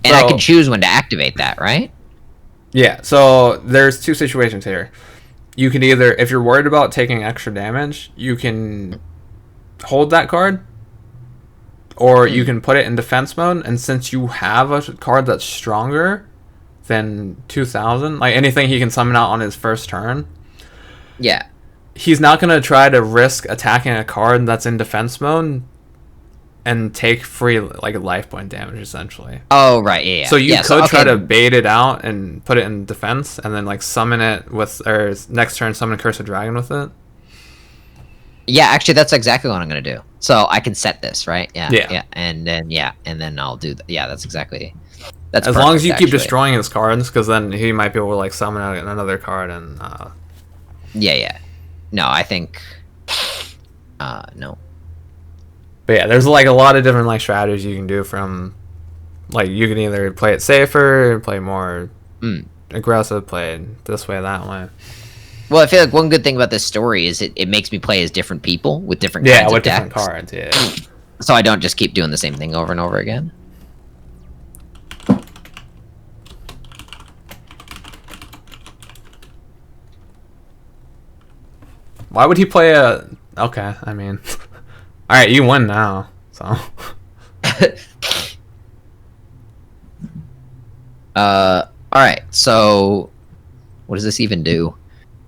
I can choose when to activate that, right? Yeah, so there's two situations here. You can either, if you're worried about taking extra damage, you can hold that card, or you can put it in defense mode, and since you have a card that's stronger than 2,000, like anything he can summon out on his first turn, yeah, he's not going to try to risk attacking a card that's in defense mode and take free like life point damage essentially. Oh right, yeah. So you could try to bait it out and put it in defense, and then like summon it with, or next turn summon Curse of Dragon with it. Yeah, actually, that's exactly what I'm gonna do. So I can set this, right? Yeah. And then I'll do. Yeah, that's exactly. That's as long as you keep destroying his cards, because then he might be able to like summon out another card and. Yeah. No, I think. No. But yeah, there's like a lot of different like strategies you can do. From like you can either play it safer, play more aggressive, play it this way, that way. Well, I feel like one good thing about this story is it makes me play as different people with different kinds of decks. Different cards, yeah. So I don't just keep doing the same thing over and over again. Why would he play a? Okay, I mean. All right, you win now. So. All right. So, what does this even do?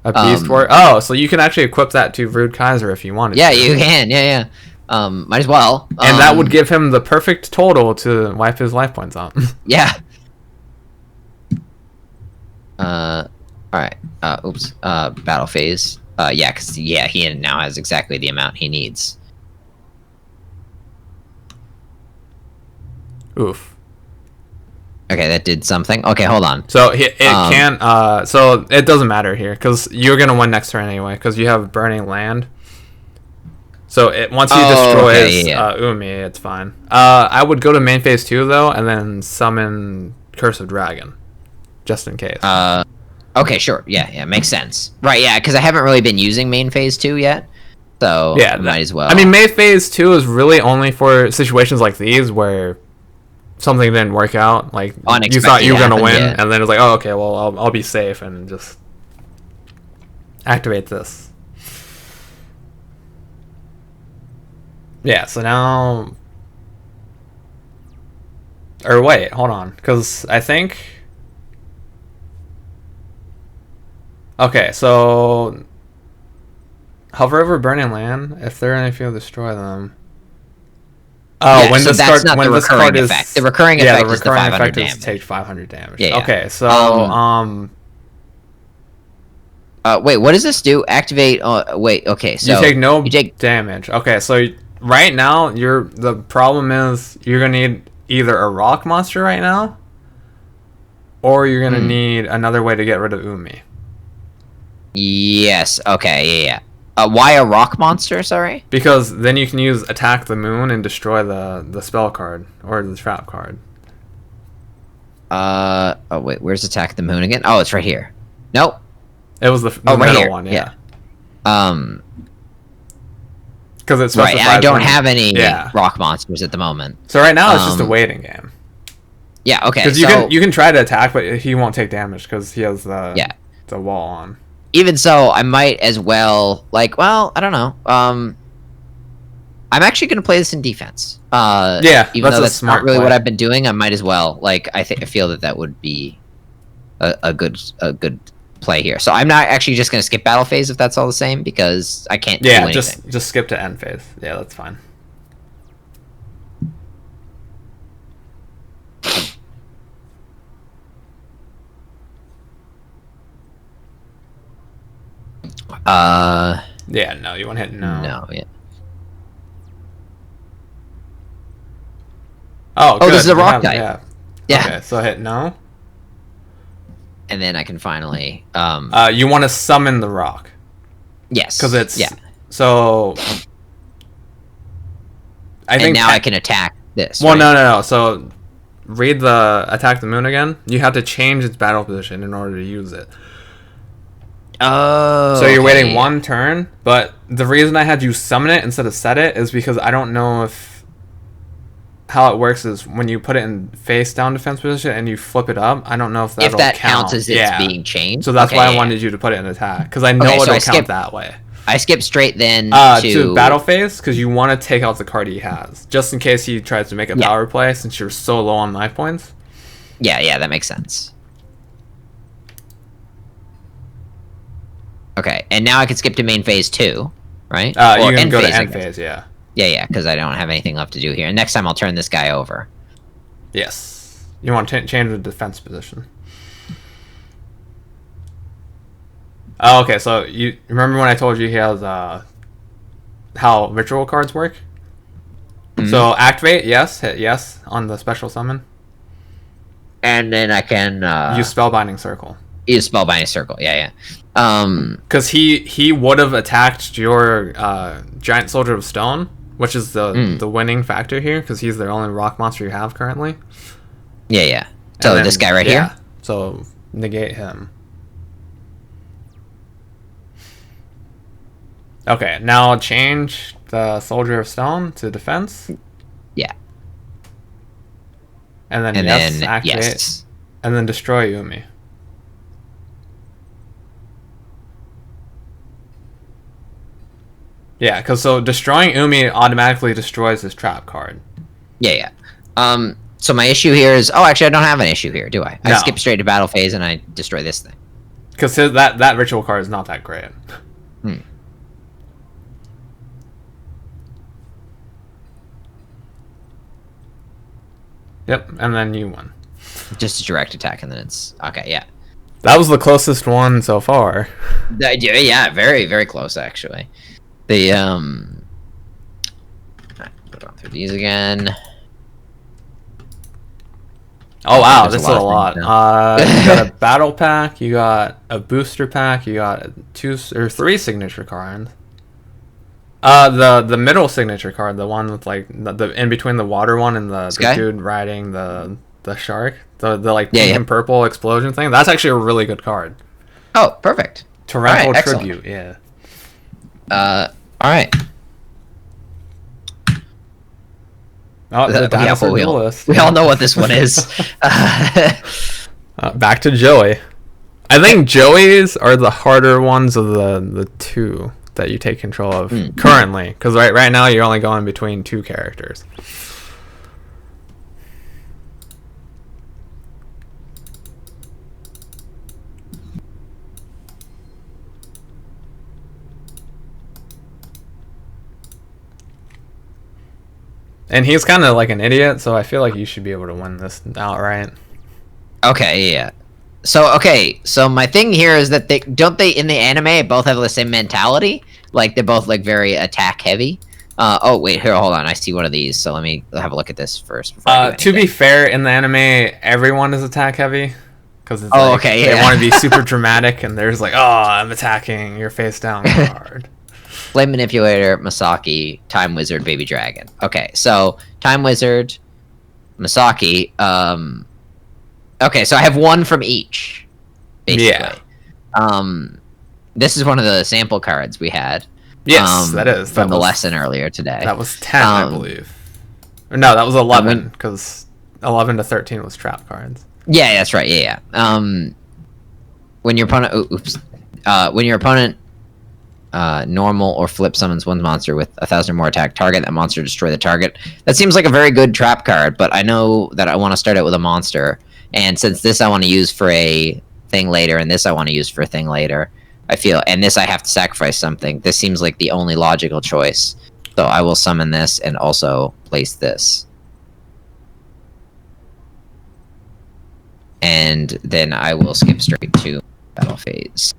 A beast ward. Oh, so you can actually equip that to Rude Kaiser if you wanted. Yeah, you can. Yeah. Might as well. And that would give him the perfect total to wipe his life points out. Yeah. All right. Oops. Battle phase. Yeah, because he now has exactly the amount he needs. Oof. Okay, that did something. Okay, hold on. So it can't. So it doesn't matter here because you're gonna win next turn anyway because you have Burning Land. So once he destroys Umi, it's fine. I would go to main phase 2 though, and then summon Curse of Dragon, just in case. Okay, sure. Yeah, makes sense. Right, yeah, because I haven't really been using main phase 2 yet, so might as well. I mean, main phase 2 is really only for situations like these where something didn't work out. Like you thought you were gonna win, and then it's like, oh, okay, well, I'll be safe and just activate this. Yeah. So now, or wait, hold on, because I think. Okay, so hover over Burning Land. If they're in a field, destroy them. Oh, yeah, when so this card, when this card is the recurring effect, is the 500 damage. Take 500 damage. Yeah. Okay, so wait, what does this do? Activate. Wait. Okay, so you take no damage. Okay, so right now the problem is you're gonna need either a rock monster right now, or you're gonna need another way to get rid of Umi. Yes. Okay. Yeah. Why a rock monster? Sorry. Because then you can use Attack the Moon and destroy the spell card or the trap card. Oh wait, where's Attack the Moon again? Oh, it's right here. Nope. It was the right middle here. one, Yeah. Because it's right. I don't have any rock monsters at the moment. So right now it's just a waiting game. Yeah. Okay. Because you can try to attack, but he won't take damage because he has the wall on. Even so, I might as well well, I don't know. I'm actually going to play this in defense. Even though that's not really what I've been doing, I might as well. I feel that would be a good play here. So I'm not actually just going to skip battle phase if that's all the same, because I can't do anything. just skip to end phase. Yeah, that's fine. Yeah, no, you want to hit no. No, yeah. Oh, this is a rock type. Yeah. Okay, so hit no. And then I can finally you want to summon the rock. Yes. Because it's so I think now I can attack this. Well, right? No. So read the attack the moon again. You have to change its battle position in order to use it. Oh. So you're waiting one turn, but the reason I had you summon it instead of set it is because I don't know if how it works is when you put it in face down defense position and you flip it up. I don't know if that counts as it's being changed. So that's why I wanted you to put it in attack, because I know it'll count that way. I skip straight then to battle phase because you want to take out the card he has, just in case he tries to make a power play since you're so low on life points. Yeah, that makes sense. Okay, and now I can skip to main phase 2, right? You can go to end phase, yeah. Yeah, because I don't have anything left to do here. And next time I'll turn this guy over. Yes. You want to change the defense position. Oh, okay, so you remember when I told you he has how ritual cards work? Mm-hmm. So activate, hit yes on the special summon. And then I can use Spellbinding Circle. Use Spellbinding Circle, yeah. Because he would have attacked your Giant Soldier of Stone, which is the winning factor here, because he's the only rock monster you have currently. Yeah. So then, this guy right here? So negate him. Okay, now change the Soldier of Stone to defense. Yeah. And then activate. Yes. And then destroy Umi. Yeah, because so destroying Umi automatically destroys his trap card. Yeah. So my issue here is... Oh, actually, I don't have an issue here, do I? I skip straight to battle phase and I destroy this thing. Because that ritual card is not that great. Yep, and then you won. Just a direct attack, and then it's... Okay, yeah. That was the closest one so far. Yeah, very, very close, actually. The, Go down through these again. Oh, wow, this is a lot. You got a battle pack, you got a booster pack, you got 2 or 3 signature cards. The middle signature card, the one with like the in between the water one and the dude riding the shark, the like pink and purple explosion thing. That's actually a really good card. Oh, perfect. Torrential Tribute, yeah. All right. Oh, the dinosaur duelist. We all know what this one is. Back to Joey. I think Joey's are the harder ones of the 2 that you take control of currently, because right now you're only going between 2 characters. And he's kind of like an idiot, so I feel like you should be able to win this outright. Okay, yeah. So my thing here is that they in the anime both have the same mentality. Like they're both like very attack heavy. Oh wait, here, hold on. I see one of these. So let me have a look at this first. To be fair, in the anime, everyone is attack heavy because it's they want to be super dramatic, and there's like, oh, I'm attacking your face down card. Flame Manipulator, Masaki, Time Wizard, Baby Dragon. Okay, so Time Wizard, Masaki. Okay, so I have one from each, basically. Yeah. this is one of the sample cards we had. Yes, that is. From the lesson earlier today. That was 10, I believe. Or no, that was 11, because 11 to 13 was trap cards. Yeah, that's right. Yeah. When your opponent, normal or flip summons one monster with 1,000 or more attack, target that monster, destroy the target. That seems like a very good trap card, but I know that I want to start out with a monster, and since this I want to use for a thing later, and this I want to use for a thing later, I feel, and this I have to sacrifice something. This seems like the only logical choice, so I will summon this and also place this. And then I will skip straight to battle phase.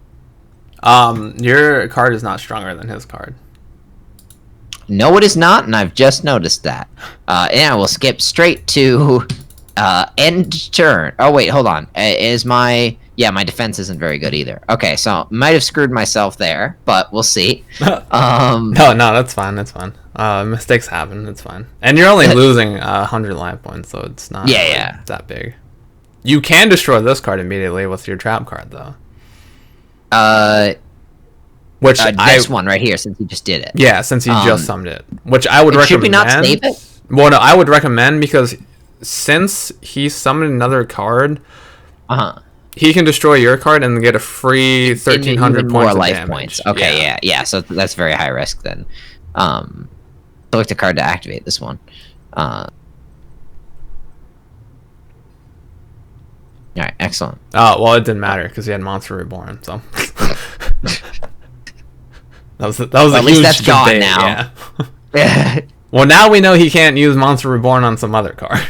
Your card is not stronger than his card. No, it is not, and I've just noticed that. And I will skip straight to end turn. Oh wait, hold on. My defense isn't very good either. Okay, so might have screwed myself there, but we'll see. No, that's fine. That's fine. Mistakes happen. It's fine. And you're only losing 100 life points, so it's not that big. You can destroy this card immediately with your trap card, though. This one right here, since he just did it. Yeah, since he just summoned it, which I would recommend. Should we not save it? Well, no, I would recommend, because since he summoned another card, he can destroy your card and get a free 1,300 points of damage. Points. Okay, yeah. So that's very high risk then. Select a card to activate this one. All right, excellent. Oh, well, it didn't matter because he had Monster Reborn, so that was a huge that's gone debate, now. Yeah. Well, now we know he can't use Monster Reborn on some other card.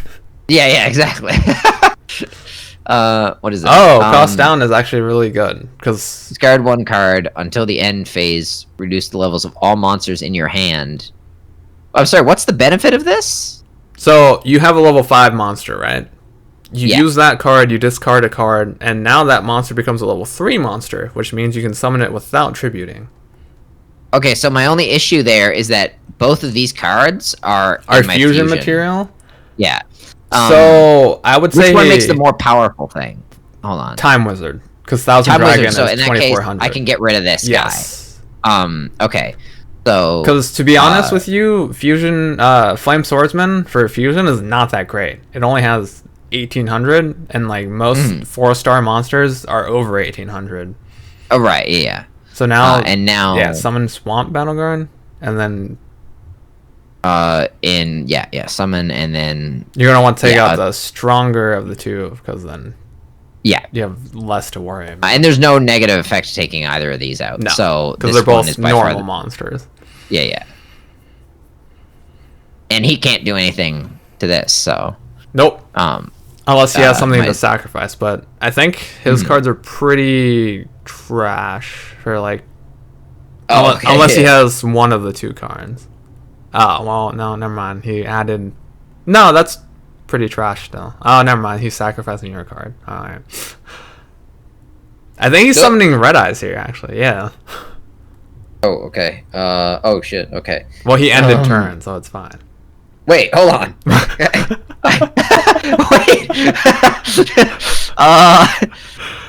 Yeah, exactly. What is it? Oh, cost down is actually really good because discard one card until the end phase. Reduce the levels of all monsters in your hand. I'm sorry. What's the benefit of this? So you have a level 5 monster, right? You use that card, you discard a card, and now that monster becomes a level 3 monster, which means you can summon it without tributing. Okay, so my only issue there is that both of these cards are fusion material? Yeah. So I would say which one makes the more powerful thing? Hold on. Time Wizard, because Thousand Dragon is 2,400. I can get rid of this guy. Okay. So because to be honest with you, fusion Flame Swordsman for fusion is not that great. It only has 1,800, and like most 4-star monsters are over 1,800. Oh right, yeah. So now summon Swamp Battleguard, and then summon, and then you're gonna want to take out the stronger of the two, because then you have less to worry about. And there's no negative effect taking either of these out. No, so because they're both normal monsters. Yeah. And he can't do anything to this, so nope. Unless he has something to sacrifice, but I think his cards are pretty trash for like. Unless he has one of the two cards. Oh well, no, never mind. He added. No, that's pretty trash still. Oh, never mind. He's sacrificing your card. All right. I think he's summoning Red Eyes here, actually. Yeah. Oh, okay. Oh shit. Okay. Well, he ended turn, so it's fine. Wait, hold on. Wait.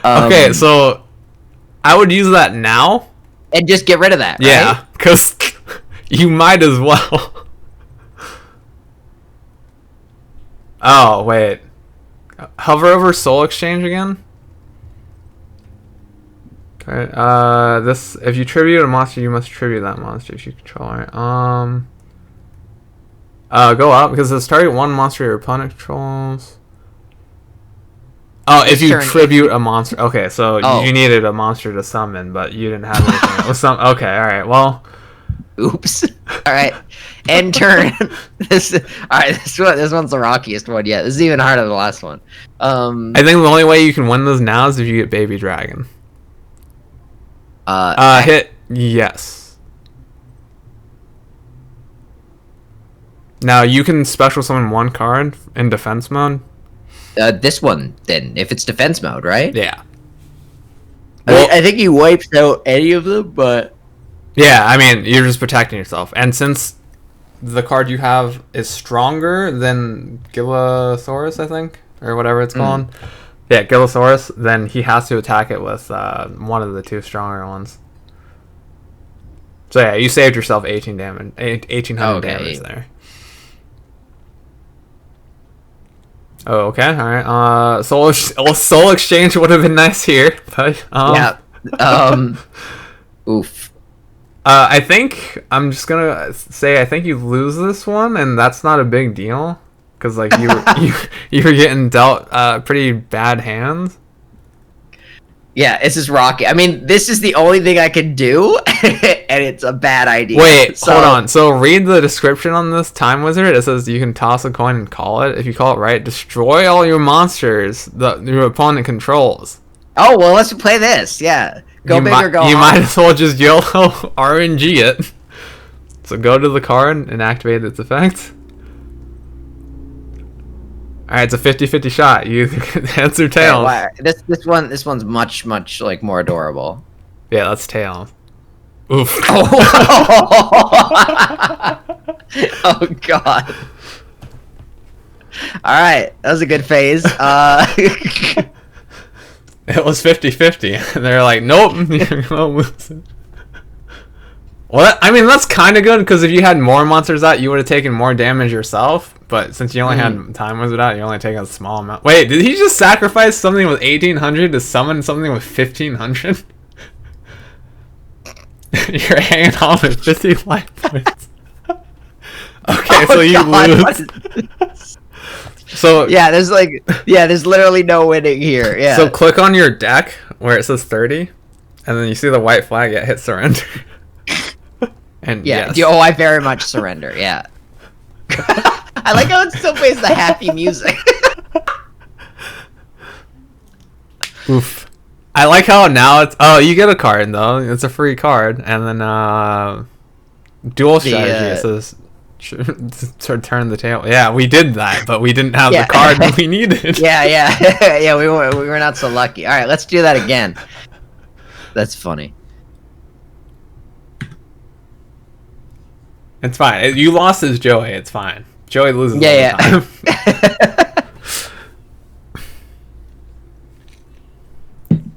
Okay, so I would use that now and just get rid of that. Right? Yeah, because you might as well. Oh wait, hover over Soul Exchange again. Okay. This if you tribute a monster, you must tribute that monster if you control it. Go up because it's target one monster your opponent controls. Oh, if you tribute a monster. Okay, so you needed a monster to summon, but you didn't have anything. Okay, all right. Well, oops. All right, end turn. This one's the rockiest one yet. This is even harder than the last one. I think the only way you can win this now is if you get Baby Dragon. Hit yes. Now you can special summon one card in defense mode. This one then, if it's defense mode, right? Yeah. Well, I think he wipes out any of them, but yeah, I mean you're just protecting yourself, and since the card you have is stronger than Gillosaurus, I think, or whatever it's called. Yeah, Gillosaurus. Then he has to attack it with one of the two stronger ones. So yeah, you saved yourself 18 damage, 1800 damage there. Oh, okay, all right. Soul Exchange would have been nice here, but yeah. Oof. I think I'm just gonna say I think you lose this one, and that's not a big deal, because like you were getting dealt pretty bad hands. Yeah, it's just rocky. I mean, this is the only thing I can do, and it's a bad idea. Wait, hold on. So read the description on this Time Wizard. It says you can toss a coin and call it. If you call it right, destroy all your monsters that your opponent controls. Oh, well, let's play this. Yeah. Go big or go home. You might as well just YOLO RNG it. So go to the card and activate its effect. Alright, it's a 50-50 shot. You either heads or tails. This one's much like more adorable. Yeah, that's tails. Oof. Oh god. Alright, that was a good phase. It was 50-50. And they're like, nope, you're gonna lose it. Well, I mean, that's kind of good, because if you had more monsters out, you would have taken more damage yourself. But since you only had Time Wizard out, you only take a small amount. Wait, did he just sacrifice something with 1800 to summon something with 1500? You're hanging on with 50 life points. Okay, so you lose. So yeah, there's literally no winning here. Yeah. So click on your deck where it says 30, and then you see the white flag. Yeah, hit surrender. And yeah, yes. I very much surrender. Yeah. I like how it still plays the happy music. Oof. I like how now it's you get a card though. It's a free card, and then dual strategy. It says turn the tail. Yeah, we did that, but we didn't have the card we needed. Yeah. We were not so lucky. All right, let's do that again. That's funny. It's fine. You lost as Joey. It's fine. Joey loses all the time.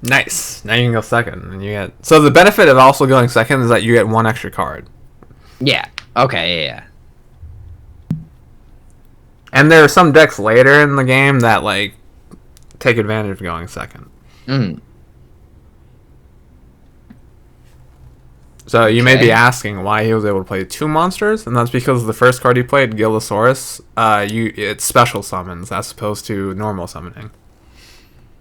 Nice. Now you can go second, and you get. So the benefit of also going second is that you get one extra card. Yeah. Okay. Yeah. And there are some decks later in the game that like take advantage of going second. So you may be asking why he was able to play 2 monsters, and that's because the first card you played, Gillosaurus, it's special summons as opposed to normal summoning.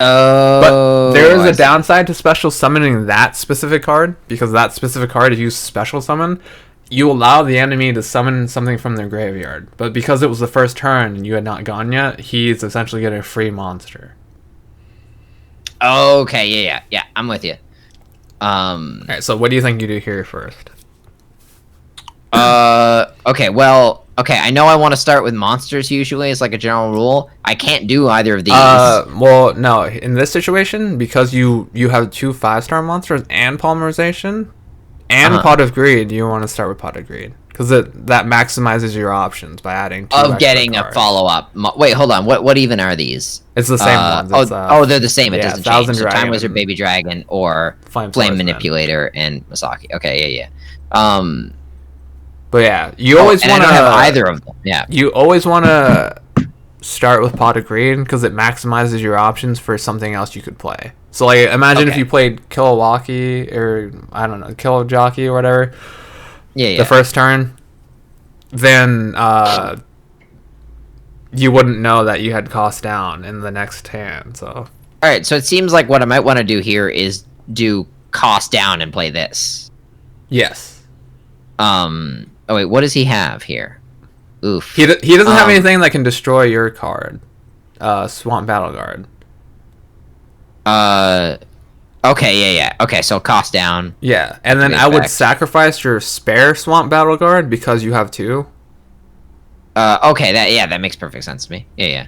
Oh. But there is a downside to special summoning that specific card, because that specific card, if you special summon, you allow the enemy to summon something from their graveyard. But because it was the first turn and you had not gone yet, he's essentially getting a free monster. Okay, yeah, I'm with you. Alright, so what do you think you do here first? Okay, I know I want to start with monsters usually as like a general rule. I can't do either of these. Well, no, in this situation, because you have 2 5-star monsters and Polymerization and Pot of Greed, you want to start with Pot of Greed. Because that maximizes your options by adding 2 of getting cards. A follow-up. Wait, hold on. What even are these? It's the same ones. They're the same. It doesn't change. So Time Wizard, Baby Dragon, or Flame Manipulator, and Masaki. Okay, yeah. But yeah, you always want to have either of them. Yeah. You always want to start with Pot of Greed because it maximizes your options for something else you could play. So like, imagine if you played Kilowaki or I don't know, Kilojockey or whatever. Yeah. The first turn, then you wouldn't know that you had cost down in the next hand. So all right, so it seems like what I might want to do here is do cost down and play this. Yes. Oh wait, what does he have here? Oof. He doesn't have anything that can destroy your card. Swamp Battle Guard. Okay, yeah. Okay, so cost down. Yeah, and then I would sacrifice your spare Swamp Battle Guard because you have 2. Okay, that makes perfect sense to me. Yeah.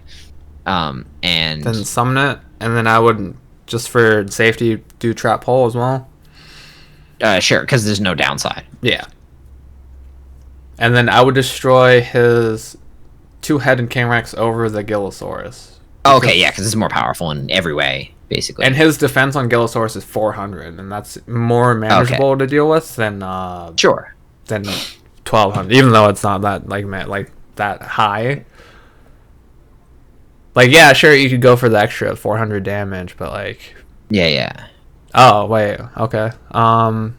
And then summon it, and then I would, just for safety, do Trap Hole as well. Sure, because there's no downside. Yeah. And then I would destroy his 2-headed King Rex over the Gillosaurus. Okay, yeah, because it's more powerful in every way. basically. And his defense on Gillosaurus is 400, and that's more manageable to deal with than Sure. than 1200, even though it's not that like that high. Like, yeah, sure, you could go for the extra 400 damage, but like, yeah. Oh wait, okay.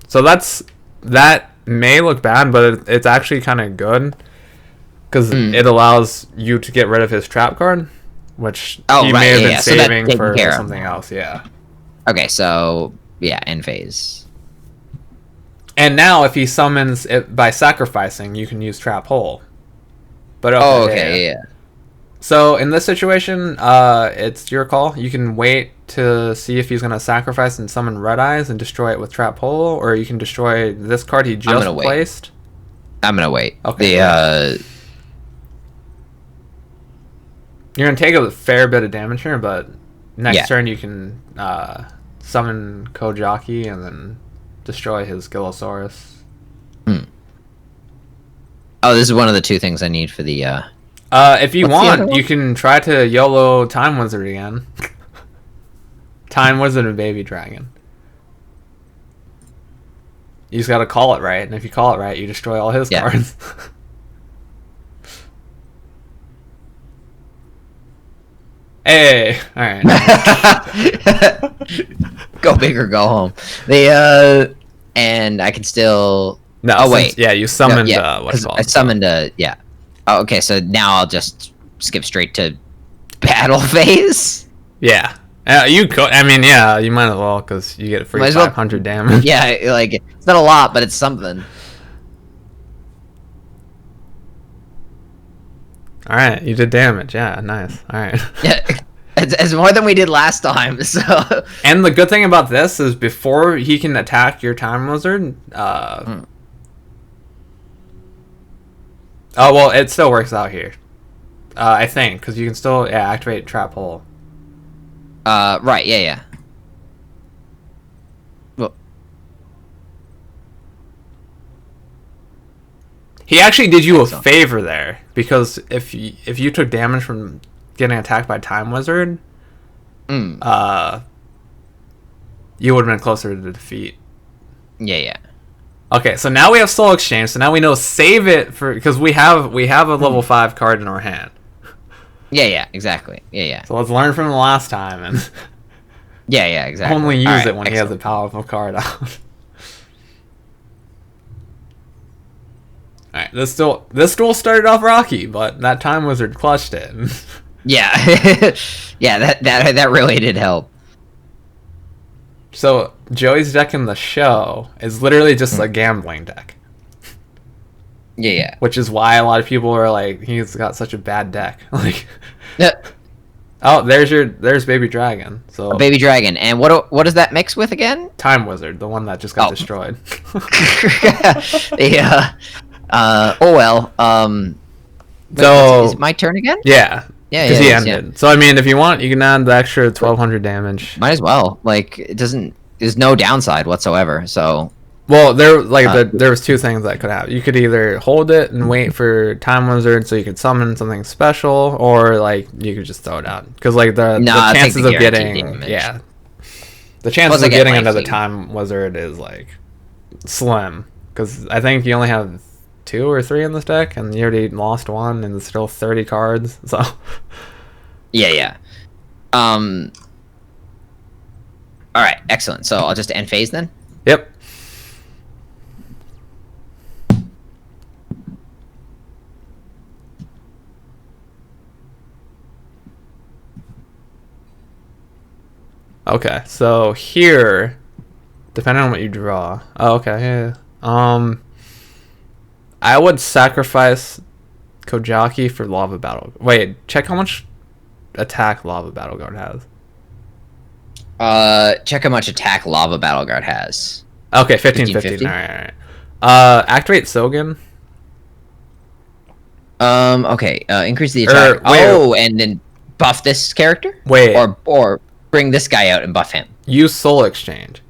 So that may look bad, but it's actually kind of good because it allows you to get rid of his trap card, which he may have been saving for something else. Yeah. Okay, so yeah, end phase. And now, if he summons it by sacrificing, you can use Trap Hole. But yeah. So in this situation, it's your call. You can wait to see if he's gonna sacrifice and summon Red Eyes and destroy it with Trap Hole, or you can destroy this card he just placed. I'm gonna wait. Okay. You're gonna take a fair bit of damage here, but next turn you can summon Kojaki and then destroy his Gillosaurus. Oh, this is one of the two things I need for the. If you want, you can try to YOLO Time Wizard again. Time Wizard and Baby Dragon. You just gotta call it right, and if you call it right, you destroy all his cards. Hey, all right. Go big or go home. And I can still. No. Oh wait. Yeah, you summoned. What's it called? I summoned a Oh, okay, so now I'll just skip straight to battle phase. Yeah. You could. I mean, yeah, you might as well because you get free 500 damage. Yeah, like it's not a lot, but it's something. All right, you did damage. Yeah, nice. All right. Yeah, it's more than we did last time. So. And the good thing about this is before he can attack your Time Wizard. Oh well, it still works out here. I think because you can still activate Trap Hole. Right. Yeah. Well. He actually did you a favor there because if you took damage from getting attacked by Time Wizard, you would have been closer to defeat. Yeah. Okay, so now we have Soul Exchange. So now we know save it for because we have a level 5 card in our hand. Yeah, exactly. Yeah. So let's learn from the last time and yeah, exactly. Only use it when he has a powerful card out. All right, this duel started off rocky, but that Time Wizard clutched it. Yeah, yeah, that really did help. So Joey's deck in the show is literally just a gambling deck. Yeah. Which is why a lot of people are like, he's got such a bad deck. Like, yeah. Oh, there's Baby Dragon. So Baby Dragon, and what does that mix with again? Time Wizard, the one that just got destroyed. Yeah. Oh well. So is it my turn again? Yeah. Yeah, because he ended. Yeah. So I mean, if you want, you can add the extra 1200 damage. Might as well. Like, it doesn't. There's no downside whatsoever. So. Well, there was two things that could happen. You could either hold it and wait for Time Wizard so you could summon something special, or like you could just throw it out because like the chances of getting the chances of getting another Time Wizard is like slim because I think you only have 2 or 3 in this deck, and you already lost one, and it's still 30 cards. So, yeah. All right, excellent. So I'll just end phase then. Yep. Okay, so here, depending on what you draw. Oh, okay, yeah. I would sacrifice Kojaki for Lava Battle. Wait, check how much attack Lava Battle Guard has. Check how much attack Lava Battle Guard has. Okay, 15. All right. Activate Sogen. Okay. Increase the attack. And then buff this character. Wait. Or bring this guy out and buff him. Use Soul Exchange.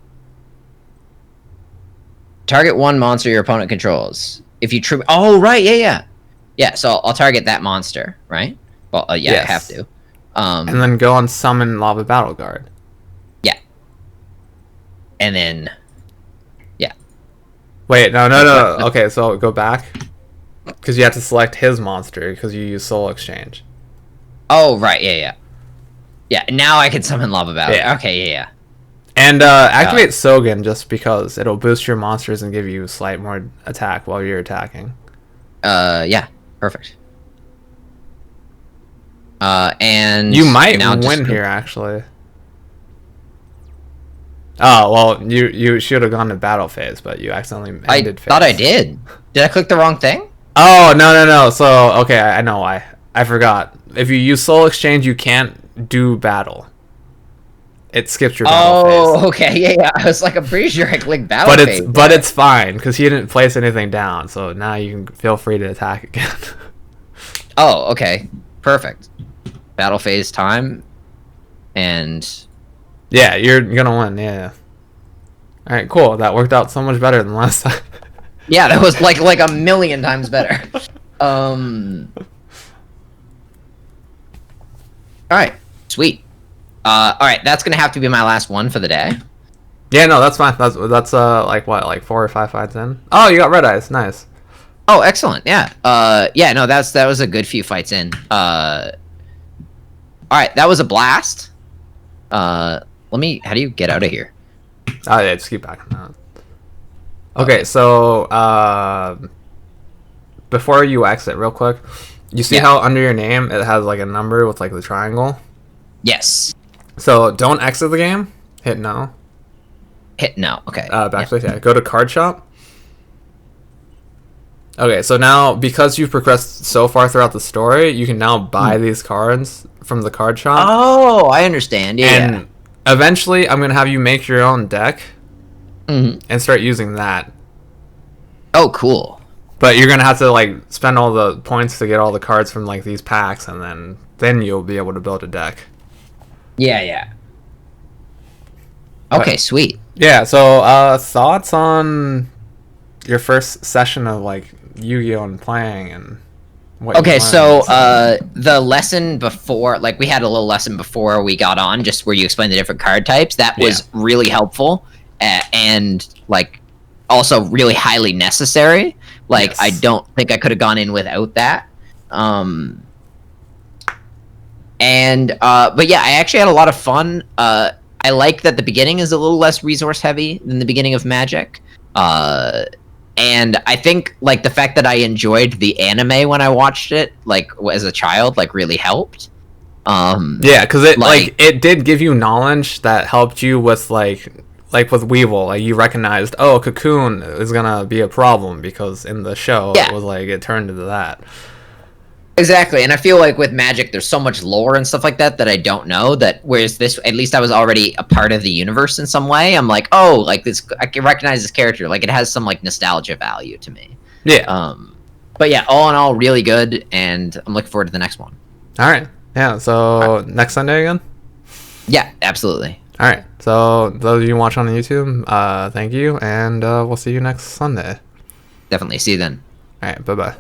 Target one monster your opponent controls. If you trip. Oh right, yeah. So I'll target that monster, right? Well, yes. I have to. And then go on Summon Lava Battle Guard. and then yeah. Wait, no. Okay, so go back because you have to select his monster because you use Soul Exchange. Oh right, yeah. Now I can summon Lava Battle. Yeah. Okay, yeah. And activate Sogen just because it'll boost your monsters and give you slight more attack while you're attacking. Yeah, perfect. And you might win here actually. Oh well, you should have gone to battle phase, but you accidentally ended phase. I thought I did. Did I click the wrong thing? Oh no. So okay, I know why. I forgot. If you use Soul Exchange, you can't do battle. It skips your battle phase. Oh, okay, yeah. I was like, I'm pretty sure I clicked battle phase. But it's fine because he didn't place anything down, so now you can feel free to attack again. Oh, okay, perfect. Battle phase time, and yeah, you're gonna win. Yeah. All right, cool. That worked out so much better than last time. Yeah, that was like a million times better. All right, sweet. All right, that's gonna have to be my last one for the day. Yeah, no, that's fine. That's like what, like 4 or 5 fights in. Oh, you got red eyes. Nice. Oh, excellent. Yeah. Yeah. No, that was a good few fights in. All right, that was a blast. How do you get out of here? Oh yeah, just keep backing that. Okay, so before you exit, real quick, you see how under your name it has like a number with like the triangle? Yes. So don't exit the game. Hit no. Hit no. Okay. Backspace. Yeah. Go to card shop. Okay, so now because you've progressed so far throughout the story, you can now buy these cards from the card shop. Oh, I understand. Yeah. And eventually, I'm gonna have you make your own deck and start using that. Oh, cool. But you're gonna have to like spend all the points to get all the cards from like these packs, and then you'll be able to build a deck. Yeah. Okay, sweet. Yeah. So, thoughts on your first session of like Yu-Gi-Oh and playing and what? Okay, so the lesson before, like we had a little lesson before we got on, just where you explained the different card types. That was really helpful and like also really highly necessary. Like I don't think I could have gone in without that. But yeah, I actually had a lot of fun. I like that the beginning is a little less resource heavy than the beginning of Magic. And I think like the fact that I enjoyed the anime when I watched it, like as a child, like really helped. Yeah, because it like it did give you knowledge that helped you with like with Weevil, like you recognized, oh, Cocoon is gonna be a problem because in the show it was like it turned into that. Exactly, and I feel like with Magic, there's so much lore and stuff like that I don't know. That whereas this, at least I was already a part of the universe in some way. I'm like, oh, like this, I can recognize this character. Like it has some like nostalgia value to me. Yeah. But yeah, all in all, really good, and I'm looking forward to the next one. All right. Yeah. So next Sunday again. Yeah, absolutely. All right. So those of you watching on YouTube, thank you, and we'll see you next Sunday. Definitely. See you then. All right. Bye-bye.